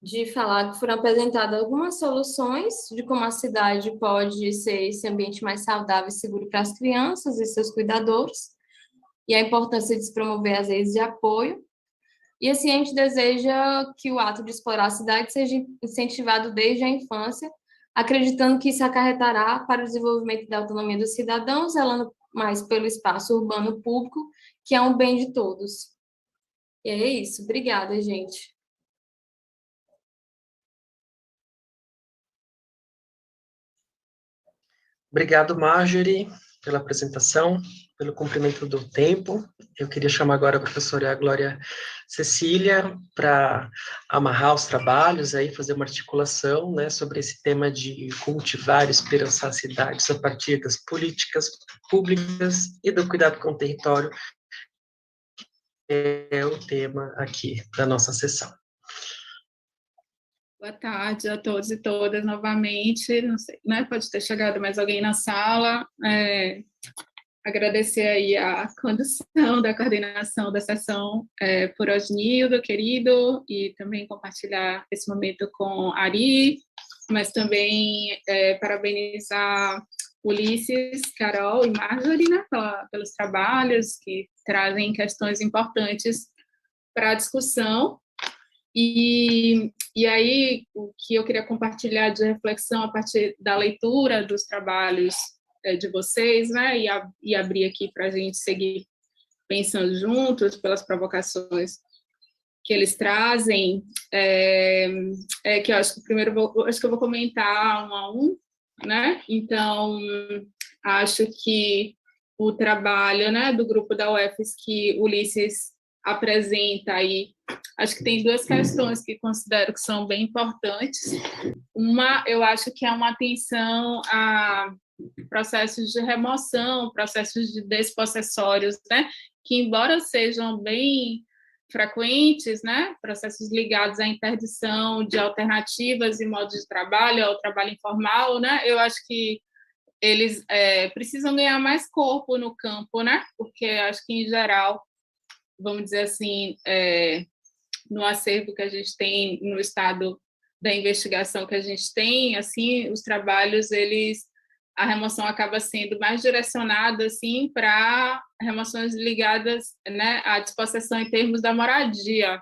Speaker 2: de falar que foram apresentadas algumas soluções de como a cidade pode ser esse ambiente mais saudável e seguro para as crianças e seus cuidadores, e a importância de se promover as redes de apoio. E assim, a gente deseja que o ato de explorar a cidade seja incentivado desde a infância, acreditando que isso acarretará para o desenvolvimento da autonomia dos cidadãos, zelando mais pelo espaço urbano público, que é um bem de todos. E é isso. Obrigada, gente.
Speaker 3: Obrigado, Marjorie, pela apresentação, pelo cumprimento do tempo. Eu queria chamar agora a professora Glória Cecília para amarrar os trabalhos, aí, fazer uma articulação, né, sobre esse tema de cultivar e esperançar cidades a partir das políticas públicas e do cuidado com o território, que é o tema aqui da nossa sessão.
Speaker 5: Boa tarde a todos e todas novamente. Não sei, né, pode ter chegado mais alguém na sala. Agradecer aí a condução da coordenação da sessão por Osnildo, querido, e também compartilhar esse momento com Ari, mas também parabenizar Ulisses, Carol e Marjorie, né, pelos trabalhos que trazem questões importantes para a discussão. E aí, o que eu queria compartilhar de reflexão a partir da leitura dos trabalhos de vocês, né, e abrir aqui para a gente seguir pensando juntos pelas provocações que eles trazem, que eu acho que primeiro acho que eu vou comentar um a um, né? Então, acho que o trabalho, né, do grupo da UFES que Ulisses apresenta aí, acho que tem duas questões que considero que são bem importantes. Uma, eu acho que é uma atenção a processos de remoção, processos de despossessórios, né, que embora sejam bem frequentes, né, processos ligados à interdição de alternativas e modos de trabalho, ao trabalho informal, né, eu acho que eles precisam ganhar mais corpo no campo, né, porque acho que, em geral, vamos dizer assim, no acervo que a gente tem, no estado da investigação que a gente tem, assim, os trabalhos, a remoção acaba sendo mais direcionada, assim, para remoções ligadas, né, à dispossessão em termos da moradia.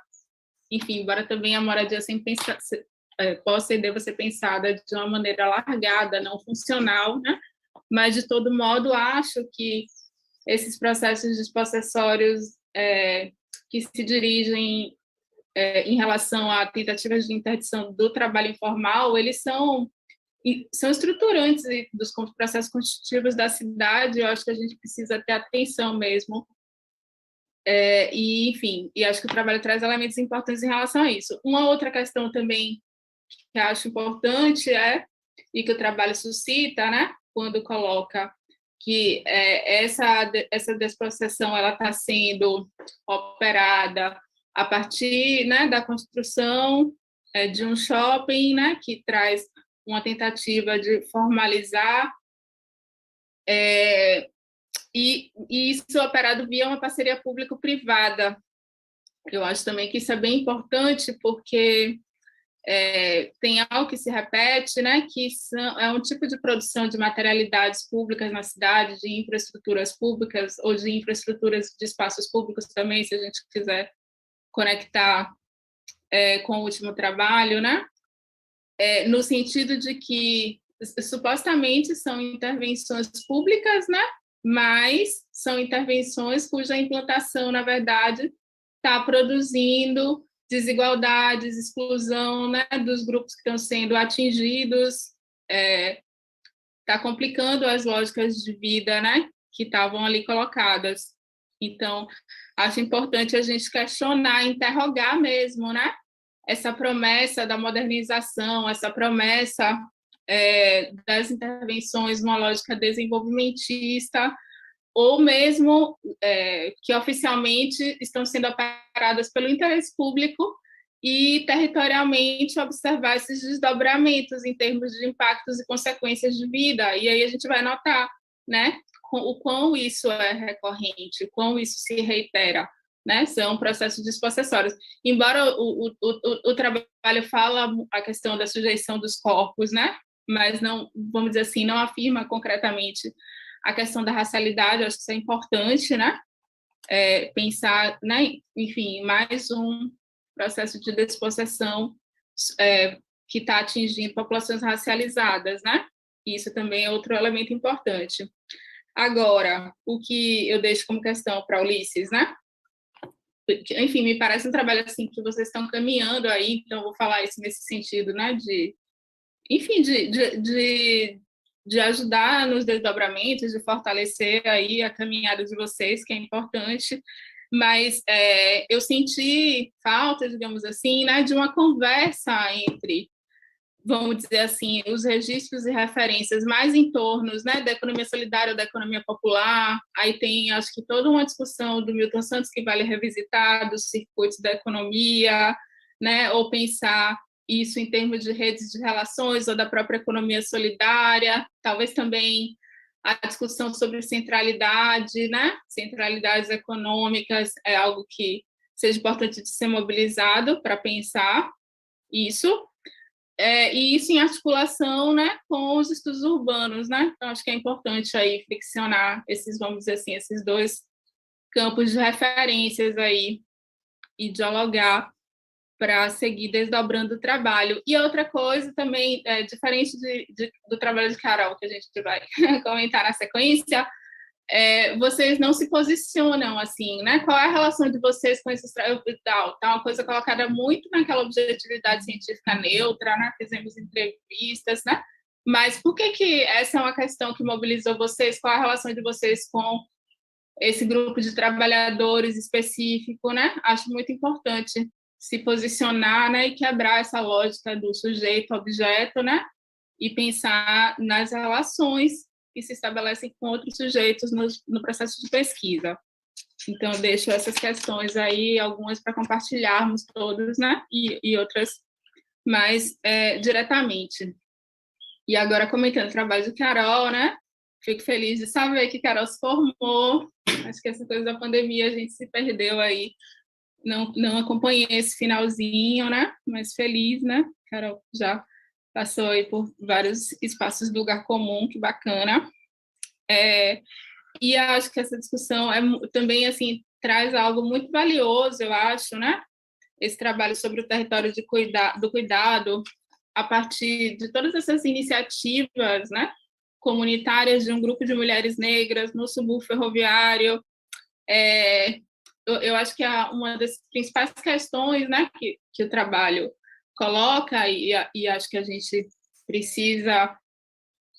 Speaker 5: Enfim, embora também a moradia sempre possa e deva ser pensada de uma maneira alargada, não funcional, né? Mas, de todo modo, acho que esses processos dispossessórios que se dirigem em relação a tentativas de interdição do trabalho informal, eles são estruturantes dos processos constitutivos da cidade. Eu acho que a gente precisa ter atenção mesmo. Enfim, acho que o trabalho traz elementos importantes em relação a isso. Uma outra questão também que acho importante e que o trabalho suscita, né, quando coloca que essa despossessão ela está sendo operada a partir, né, da construção de um shopping, né, que traz uma tentativa de formalizar e isso é operado via uma parceria público-privada. Eu acho também que isso é bem importante porque tem algo que se repete, né, que é um tipo de produção de materialidades públicas na cidade, de infraestruturas públicas ou de infraestruturas de espaços públicos também, se a gente quiser conectar com o último trabalho, né, no sentido de que supostamente são intervenções públicas, né, mas são intervenções cuja implantação, na verdade, está produzindo desigualdades, exclusão, né, dos grupos que estão sendo atingidos, está complicando as lógicas de vida, né, que estavam ali colocadas. Então, acho importante a gente questionar, interrogar mesmo, né, essa promessa da modernização, essa promessa das intervenções numa lógica desenvolvimentista, ou mesmo que oficialmente estão sendo operadas pelo interesse público e territorialmente observar esses desdobramentos em termos de impactos e consequências de vida. E aí a gente vai notar, né, o quão isso é recorrente, o quão isso se reitera, né? São processos dispossessórios. Embora o trabalho fala a questão da sujeição dos corpos, né? Mas não, vamos dizer assim, não afirma concretamente a questão da racialidade. Acho que isso é importante, né? Pensar, né? Enfim, mais um processo de despossessão que está atingindo populações racializadas, né? Isso também é outro elemento importante. Agora, o que eu deixo como questão para Ulisses, né? Enfim, me parece um trabalho assim que vocês estão caminhando aí, então vou falar isso nesse sentido, né? Enfim, de ajudar nos desdobramentos, de fortalecer aí a caminhada de vocês, que é importante. Mas eu senti falta, digamos assim, né, de uma conversa entre, vamos dizer assim, os registros e referências mais em torno, né, da economia solidária, da economia popular. Aí tem, acho que, toda uma discussão do Milton Santos que vale revisitar, dos circuitos da economia, né, ou pensar isso em termos de redes de relações ou da própria economia solidária, talvez também a discussão sobre centralidade, né? Centralidades econômicas é algo que seja importante de ser mobilizado para pensar isso, e isso em articulação, né, com os estudos urbanos, né? Então, acho que é importante aí friccionar esses, vamos dizer assim, esses dois campos de referências aí e dialogar para seguir desdobrando o trabalho. E outra coisa também, diferente do trabalho de Carol, que a gente vai comentar na sequência, vocês não se posicionam assim, né? Qual é a relação de vocês com esses trabalhos e tal? Tá uma coisa colocada muito naquela objetividade científica neutra, né? Fizemos entrevistas, né? Mas por que essa é uma questão que mobilizou vocês? Qual é a relação de vocês com esse grupo de trabalhadores específico, né? Acho muito importante se posicionar, né, e quebrar essa lógica do sujeito-objeto, né, e pensar nas relações que se estabelecem com outros sujeitos no processo de pesquisa. Então, eu deixo essas questões aí, algumas para compartilharmos todos, né, e outras mais diretamente. E agora, comentando o trabalho de Carol, né, fico feliz de saber que Carol se formou. Acho que essa coisa da pandemia a gente se perdeu aí. Não acompanhei esse finalzinho, né? Mas feliz, né? Carol já passou aí por vários espaços do lugar comum, que bacana. E acho que essa discussão também, assim, traz algo muito valioso, eu acho, né? Esse trabalho sobre o território do cuidado, a partir de todas essas iniciativas, né? Comunitárias de um grupo de mulheres negras no subúrbio ferroviário. Eu acho que uma das principais questões, né, que o trabalho coloca, e acho que a gente precisa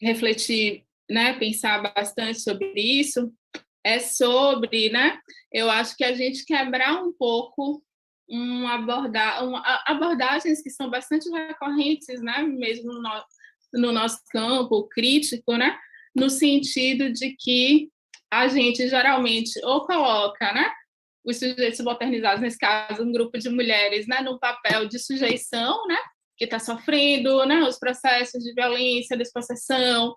Speaker 5: refletir, né, pensar bastante sobre isso, é sobre, né, eu acho que a gente quebrar um pouco abordagens que são bastante recorrentes, né, mesmo no nosso campo crítico, né, no sentido de que a gente geralmente ou coloca, né, os sujeitos subalternizados, nesse caso, um grupo de mulheres, né, no papel de sujeição, né, que está sofrendo, né, os processos de violência, despossessão,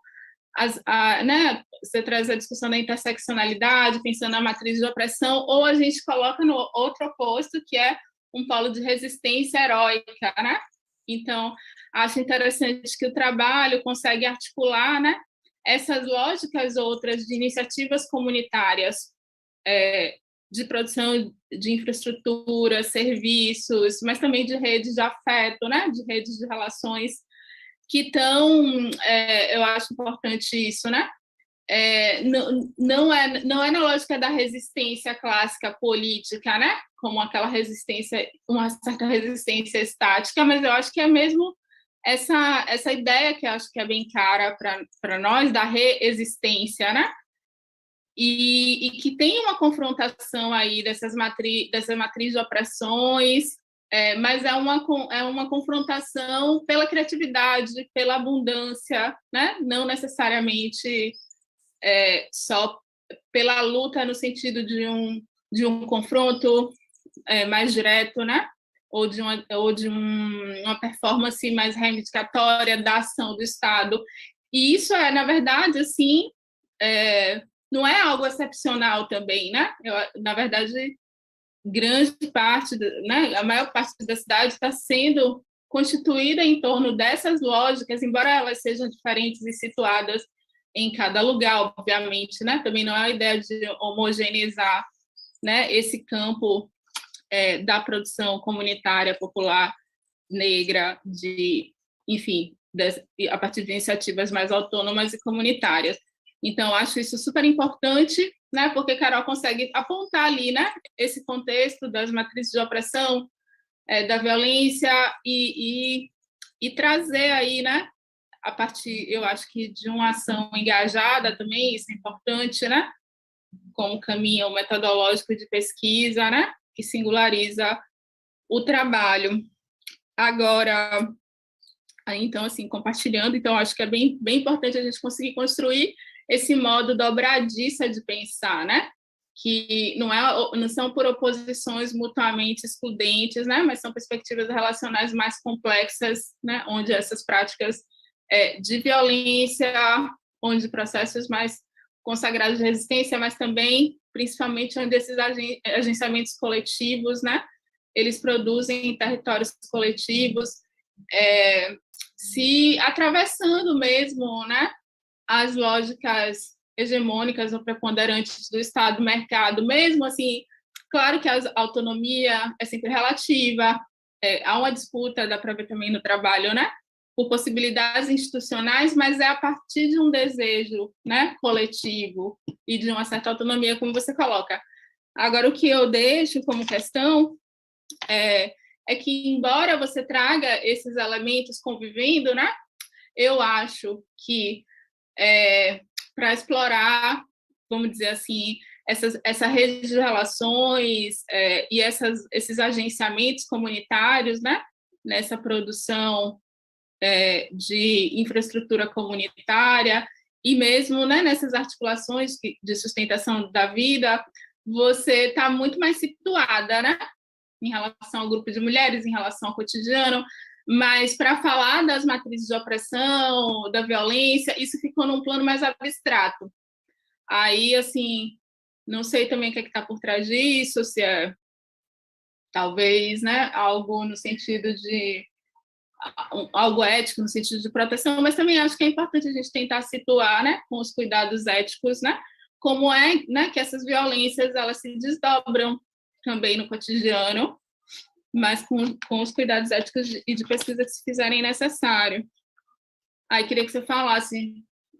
Speaker 5: né, você traz a discussão da interseccionalidade, pensando na matriz de opressão, ou a gente coloca no outro oposto, que é um polo de resistência heróica, né? Então, acho interessante que o trabalho consegue articular, né, essas lógicas outras de iniciativas comunitárias, de produção de infraestrutura, serviços, mas também de redes de afeto, né? De redes de relações que estão, eu acho importante isso, né? Não é na lógica da resistência clássica política, né? Como aquela resistência, uma certa resistência estática, mas eu acho que é mesmo essa ideia que eu acho que é bem cara para nós, da reexistência, né? E que tem uma confrontação aí dessa matriz de opressões, mas é uma confrontação pela criatividade, pela abundância, né? Não necessariamente só pela luta no sentido de um confronto mais direto, né? uma performance mais reivindicatória da ação do Estado. E isso é, na verdade, assim, não é algo excepcional também, né? Na verdade, grande parte, né, a maior parte da cidade está sendo constituída em torno dessas lógicas, embora elas sejam diferentes e situadas em cada lugar, obviamente, né? Também não é a ideia de homogeneizar, né, esse campo da produção comunitária, popular, negra, enfim, a partir de iniciativas mais autônomas e comunitárias. Então, acho isso super importante, né, porque Carol consegue apontar ali, né, esse contexto das matrizes de opressão, da violência e trazer aí, né, a partir, eu acho que de uma ação engajada também, isso é importante, né, como caminho metodológico de pesquisa, né, que singulariza o trabalho. Agora, então, assim, compartilhando, então, acho que é bem importante a gente conseguir construir esse modo dobradiça de pensar, né? Que não são por oposições mutuamente excludentes, né? Mas são perspectivas relacionais mais complexas, né? Onde essas práticas de violência, onde processos mais consagrados de resistência, mas também, principalmente, onde esses agenciamentos coletivos, né? Eles produzem territórios coletivos, se atravessando mesmo, né? As lógicas hegemônicas ou preponderantes do Estado-mercado, mesmo assim, claro que a autonomia é sempre relativa, há uma disputa, dá para ver também no trabalho, né, por possibilidades institucionais, mas é a partir de um desejo, né, coletivo e de uma certa autonomia, como você coloca. Agora, o que eu deixo como questão é que, embora você traga esses elementos convivendo, né, eu acho que para explorar, vamos dizer assim, essa rede de relações e esses agenciamentos comunitários, né, nessa produção de infraestrutura comunitária e mesmo, né, nessas articulações de sustentação da vida, você está muito mais situada, né, em relação ao grupo de mulheres, em relação ao cotidiano. Mas para falar das matrizes de opressão, da violência, isso ficou num plano mais abstrato. Aí, assim, não sei também o que está por trás disso, se é talvez, né, algo no sentido de algo ético, no sentido de proteção, mas também acho que é importante a gente tentar situar, né, com os cuidados éticos, né, como é, né, que essas violências elas se desdobram também no cotidiano, mas com os cuidados éticos e de pesquisa que se fizerem necessário. Aí queria que você falasse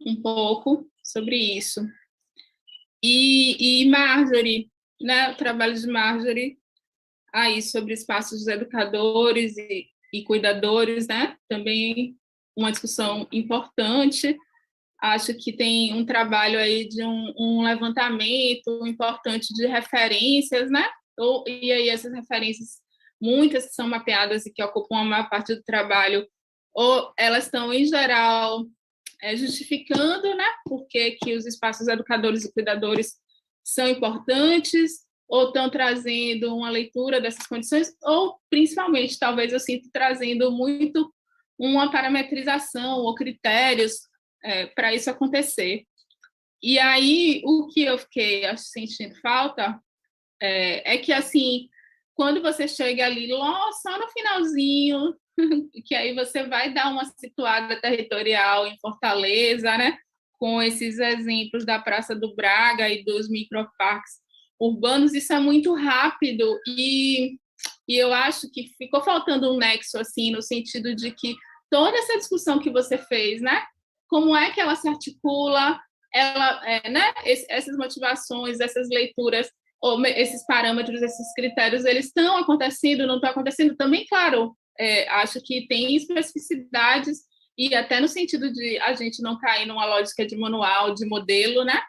Speaker 5: um pouco sobre isso. E Marjorie, né, o trabalho de Marjorie, aí sobre espaços dos educadores e cuidadores, né, também uma discussão importante. Acho que tem um trabalho aí de um levantamento importante de referências, né, e aí essas referências, muitas que são mapeadas e que ocupam a maior parte do trabalho, ou elas estão, em geral, justificando, né, por que os espaços educadores e cuidadores são importantes, ou estão trazendo uma leitura dessas condições, ou, principalmente, talvez eu sinto trazendo muito uma parametrização ou critérios para isso acontecer. E aí, o que eu fiquei sentindo falta é que, assim, quando você chega ali, só no finalzinho, que aí você vai dar uma situada territorial em Fortaleza, né, com esses exemplos da Praça do Braga e dos microparques urbanos, isso é muito rápido e eu acho que ficou faltando um nexo, assim, no sentido de que toda essa discussão que você fez, né, como é que ela se articula, né, essas motivações, essas leituras, ou esses parâmetros, esses critérios, eles estão acontecendo, não estão acontecendo? Também, claro, acho que tem especificidades, e até no sentido de a gente não cair numa lógica de manual, de modelo, né?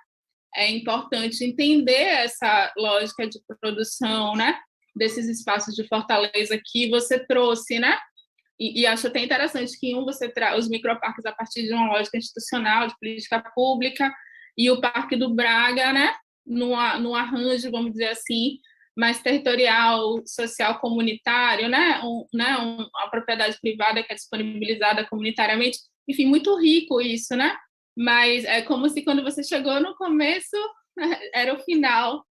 Speaker 5: É importante entender essa lógica de produção, né? Desses espaços de Fortaleza que você trouxe, né? E acho até interessante que você traz os microparques a partir de uma lógica institucional, de política pública, e o Parque do Braga, né? No arranjo, vamos dizer assim, mais territorial, social, comunitário, né? A propriedade privada que é disponibilizada comunitariamente. Enfim, muito rico isso, né? Mas é como se quando você chegou no começo, era o final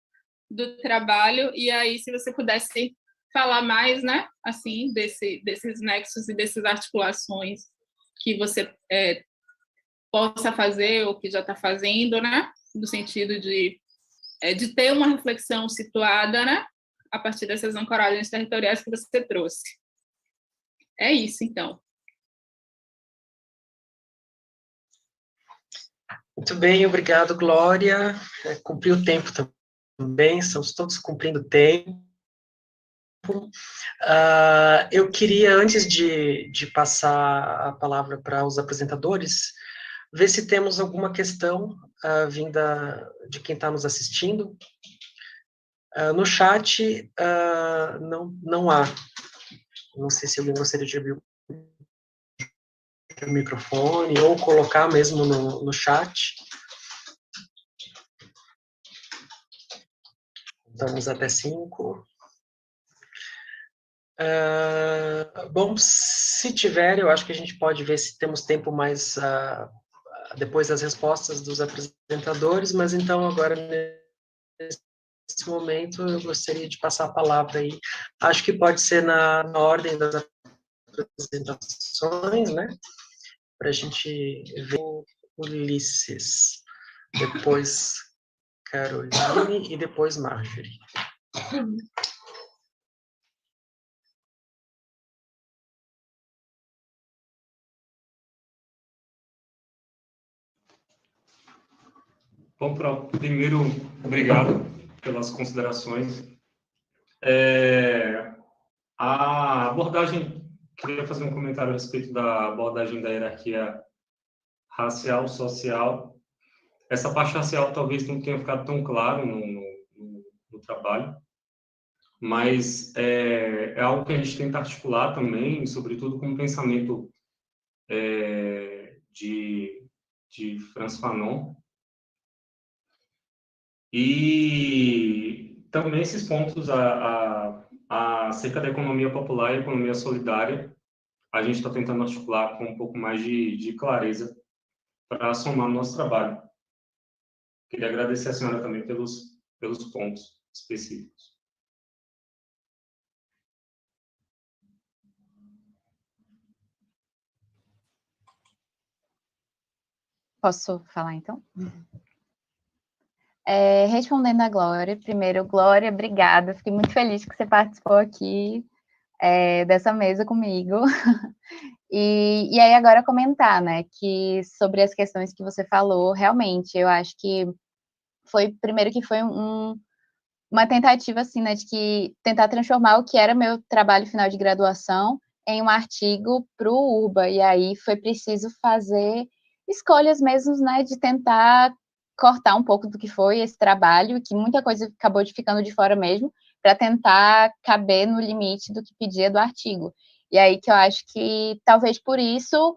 Speaker 5: do trabalho, e aí se você pudesse falar mais, né, assim, desses nexos e dessas articulações que você possa fazer ou que já está fazendo, né, no sentido de ter uma reflexão situada, né, a partir dessas ancoragens territoriais que você trouxe. É isso, então.
Speaker 3: Muito bem, obrigado, Glória. Cumpriu o tempo também, estamos todos cumprindo o tempo. Eu queria, antes de passar a palavra para os apresentadores, ver se temos alguma questão vinda de quem está nos assistindo. No chat, não há. Não sei se alguém gostaria de abrir o microfone ou colocar mesmo no chat. Estamos até 5. Bom, se tiver, eu acho que a gente pode ver se temos tempo mais depois das respostas dos apresentadores, mas então agora, nesse momento, eu gostaria de passar a palavra aí. Acho que pode ser na ordem das apresentações, né? Para a gente ver o Ulisses, depois Caroline e depois Marjorie.
Speaker 4: Bom, primeiro, obrigado pelas considerações. A abordagem, queria fazer um comentário a respeito da abordagem da hierarquia racial, social. Essa parte racial talvez não tenha ficado tão claro no trabalho, mas é algo que a gente tenta articular também, sobretudo com o pensamento de Frantz Fanon. E também esses pontos acerca da economia popular e economia solidária, a gente está tentando articular com um pouco mais de clareza para somar no nosso trabalho. Queria agradecer a senhora também pelos pontos específicos.
Speaker 1: Posso falar, então? Respondendo a Glória, primeiro, Glória, obrigada, fiquei muito feliz que você participou aqui dessa mesa comigo. E aí agora comentar, né, que sobre as questões que você falou, realmente, eu acho que foi uma tentativa, assim, né, de tentar transformar o que era meu trabalho final de graduação em um artigo para o URBA, e aí foi preciso fazer escolhas mesmo, né, de tentar cortar um pouco do que foi esse trabalho, que muita coisa acabou ficando de fora mesmo, para tentar caber no limite do que pedia do artigo. E aí que eu acho que, talvez por isso,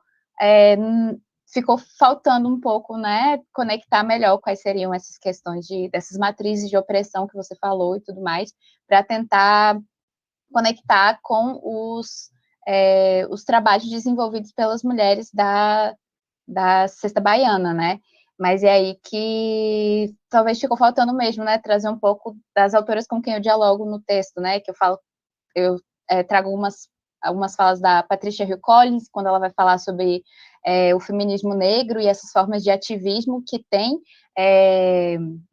Speaker 1: ficou faltando um pouco, né, conectar melhor quais seriam essas questões dessas matrizes de opressão que você falou e tudo mais, para tentar conectar com os trabalhos desenvolvidos pelas mulheres da Cesta Baiana, né? Mas é aí que talvez ficou faltando mesmo, né, trazer um pouco das autoras com quem eu dialogo no texto, né, que eu trago algumas falas da Patricia Hill Collins, quando ela vai falar sobre o feminismo negro e essas formas de ativismo que tem,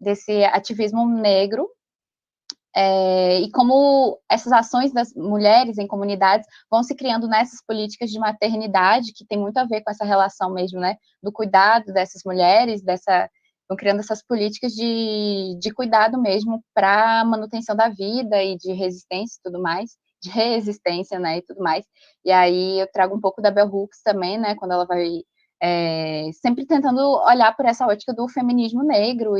Speaker 1: desse ativismo negro, e como essas ações das mulheres em comunidades vão se criando nessas políticas de maternidade, que tem muito a ver com essa relação mesmo, né, do cuidado dessas mulheres, vão criando essas políticas de cuidado mesmo para a manutenção da vida e de resistência e tudo mais, de resistência, né, e tudo mais. E aí eu trago um pouco da Bell Hooks também, né, quando ela vai sempre tentando olhar por essa ótica do feminismo negro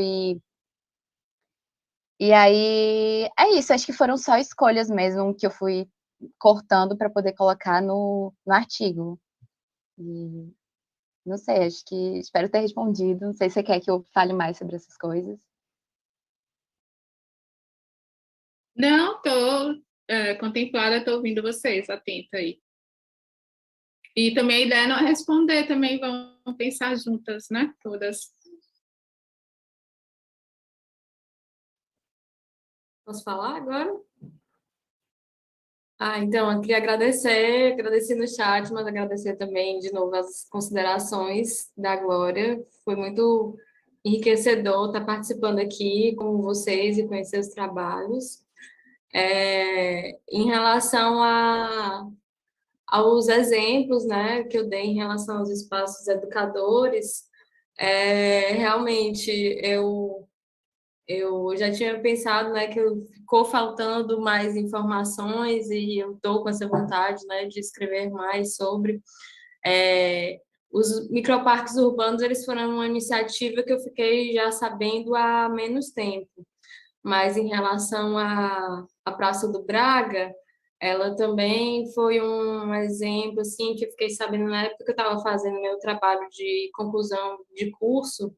Speaker 1: e aí, é isso, acho que foram só escolhas mesmo que eu fui cortando para poder colocar no artigo. E, não sei, acho que espero ter respondido. Não sei se você quer que eu fale mais sobre essas coisas.
Speaker 5: Não, estou contemplada, estou ouvindo vocês, atenta aí. E também a ideia não é responder, também vão pensar juntas, né? Todas.
Speaker 2: Posso falar agora? Então, eu queria agradecer no chat, mas agradecer também, de novo, as considerações da Glória. Foi muito enriquecedor estar participando aqui com vocês e conhecer os trabalhos. Em relação aos exemplos, né, que eu dei em relação aos espaços educadores, realmente eu já tinha pensado, né, que ficou faltando mais informações e eu estou com essa vontade, né, de escrever mais sobre. Os microparques urbanos, eles foram uma iniciativa que eu fiquei já sabendo há menos tempo, mas em relação à Praça do Braga, ela também foi um exemplo, assim, que eu fiquei sabendo na época que eu estava fazendo meu trabalho de conclusão de curso.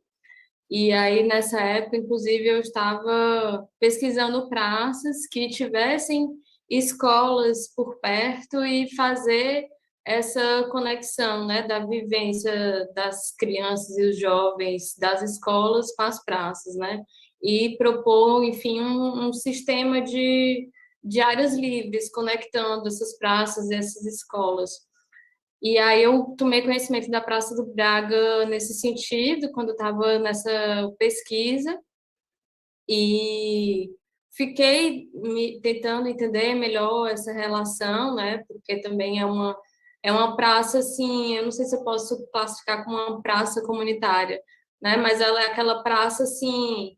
Speaker 2: E aí, nessa época, inclusive, eu estava pesquisando praças que tivessem escolas por perto e fazer essa conexão, né, da vivência das crianças e os jovens das escolas com as praças, né, e propor, enfim, um sistema de áreas livres conectando essas praças e essas escolas. E aí eu tomei conhecimento da Praça do Braga nesse sentido, quando eu estava nessa pesquisa, e fiquei tentando entender melhor essa relação, né? Porque também é uma praça, assim, eu não sei se eu posso classificar como uma praça comunitária, né? Mas ela é aquela praça, assim,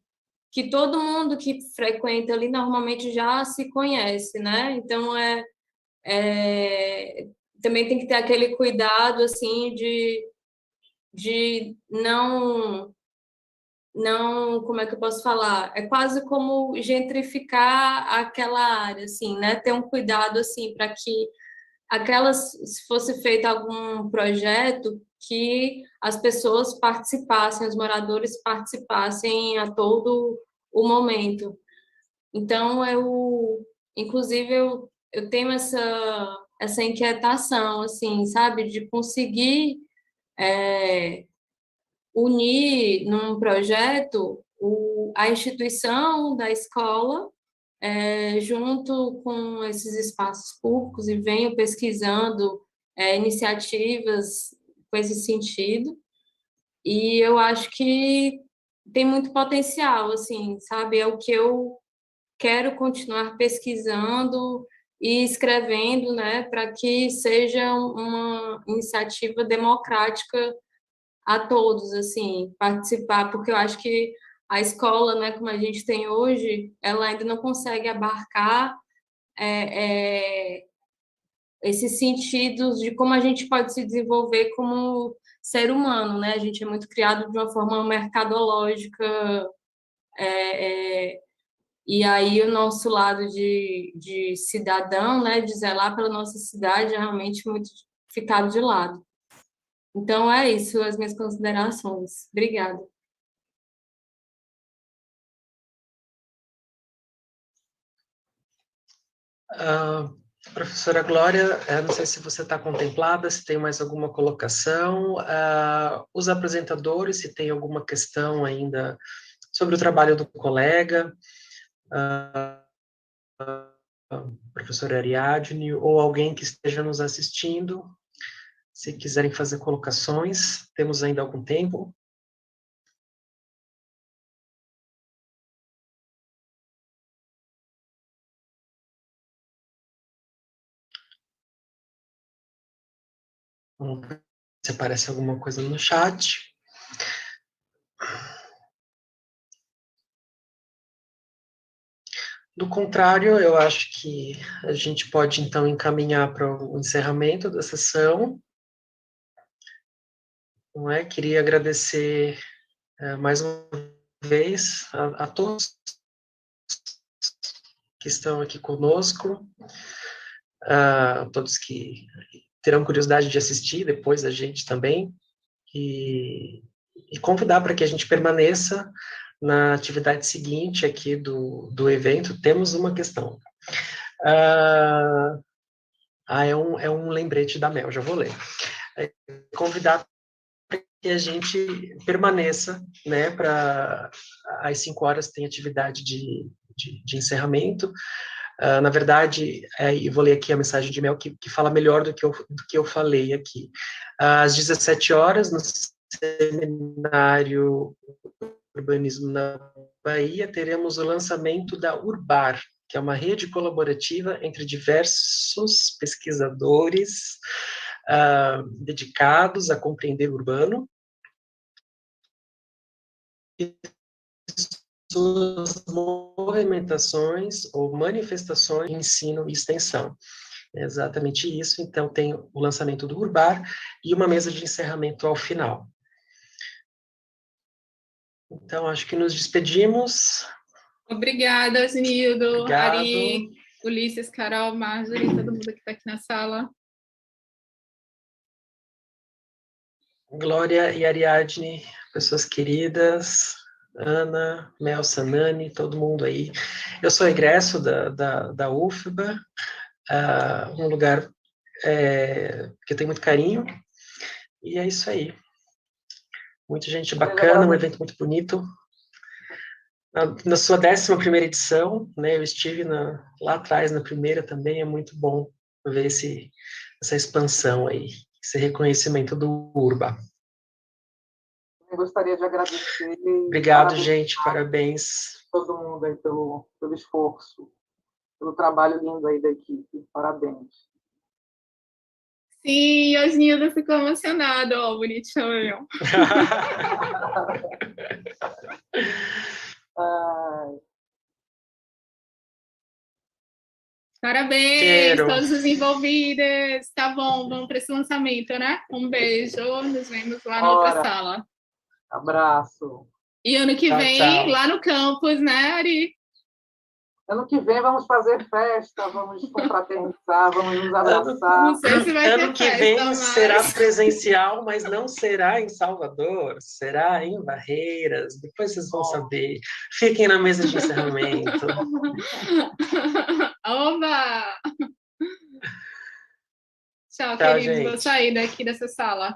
Speaker 2: que todo mundo que frequenta ali normalmente já se conhece, né? Então, também tem que ter aquele cuidado, assim, de não, como é que eu posso falar? É quase como gentrificar aquela área, assim, né? Ter um cuidado, assim, para que se fosse feito algum projeto, que as pessoas participassem, os moradores participassem a todo o momento. Então, inclusive, eu tenho essa inquietação, assim, sabe, de conseguir unir num projeto a instituição da escola junto com esses espaços públicos e venho pesquisando iniciativas com esse sentido. E eu acho que tem muito potencial, assim, sabe? É o que eu quero continuar pesquisando e escrevendo, né, para que seja uma iniciativa democrática a todos, assim, participar, porque eu acho que a escola, né, como a gente tem hoje, ela ainda não consegue abarcar esses sentidos de como a gente pode se desenvolver como ser humano, né? A gente é muito criado de uma forma mercadológica, e aí o nosso lado de cidadão, né, de zelar pela nossa cidade, é realmente muito ficado de lado. Então, é isso, as minhas considerações. Obrigada.
Speaker 3: Professora Glória, não sei se você está contemplada, se tem mais alguma colocação. Os apresentadores, se tem alguma questão ainda sobre o trabalho do colega, professora Ariadne, ou alguém que esteja nos assistindo, se quiserem fazer colocações, temos ainda algum tempo. Vamos ver se aparece alguma coisa no chat. Do contrário, eu acho que a gente pode, então, encaminhar para o encerramento da sessão. Não é? Queria agradecer mais uma vez a todos que estão aqui conosco, a todos que terão curiosidade de assistir depois a gente também, e convidar para que a gente permaneça na atividade seguinte aqui do evento, temos uma questão. É um lembrete da Mel, já vou ler. Convidar para que a gente permaneça, né, para às 5 horas tem atividade de encerramento. Na verdade, eu vou ler aqui a mensagem de Mel, que fala melhor do que eu falei aqui. Às 17 horas, no seminário Urbanismo na Bahia, teremos o lançamento da Urbar, que é uma rede colaborativa entre diversos pesquisadores dedicados a compreender o urbano e suas movimentações ou manifestações de ensino e extensão. É exatamente isso. Então, tem o lançamento do Urbar e uma mesa de encerramento ao final. Então, acho que nos despedimos.
Speaker 5: Obrigada, Osnildo,
Speaker 3: Obrigado.
Speaker 5: Ari, Ulisses, Carol, Marjorie, todo mundo que está aqui na sala.
Speaker 3: Glória e Ariadne, pessoas queridas, Ana, Mel, Sanani, todo mundo aí. Eu sou egresso da UFBA, um lugar que eu tenho muito carinho, e é isso aí. Muita gente bacana, um evento muito bonito. Na sua 11ª edição, né, eu estive lá atrás, na primeira também, é muito bom ver essa expansão aí, esse reconhecimento do URBA.
Speaker 6: Eu gostaria de agradecer.
Speaker 3: Obrigado, gente, parabéns.
Speaker 6: Todo mundo aí pelo esforço, pelo trabalho lindo aí da equipe, parabéns.
Speaker 5: Sim, Osnildo ficou emocionado, ó, bonitinho. Parabéns, todos os envolvidos. Tá bom, vamos para esse lançamento, né? Um beijo, nos vemos lá na outra sala.
Speaker 6: Abraço.
Speaker 5: E ano que vem, tchau. Lá no campus, né, Ari?
Speaker 6: Ano que vem vamos fazer festa, vamos confraternizar, vamos nos abraçar.
Speaker 5: Não sei se vai ter
Speaker 3: ano que
Speaker 5: festa,
Speaker 3: vem
Speaker 5: mas...
Speaker 3: será presencial, mas não será em Salvador, será em Barreiras. Depois vocês vão saber. Fiquem na mesa de encerramento.
Speaker 5: Oba! Tchau, queridos.
Speaker 3: Gente.
Speaker 5: Vou sair daqui dessa sala.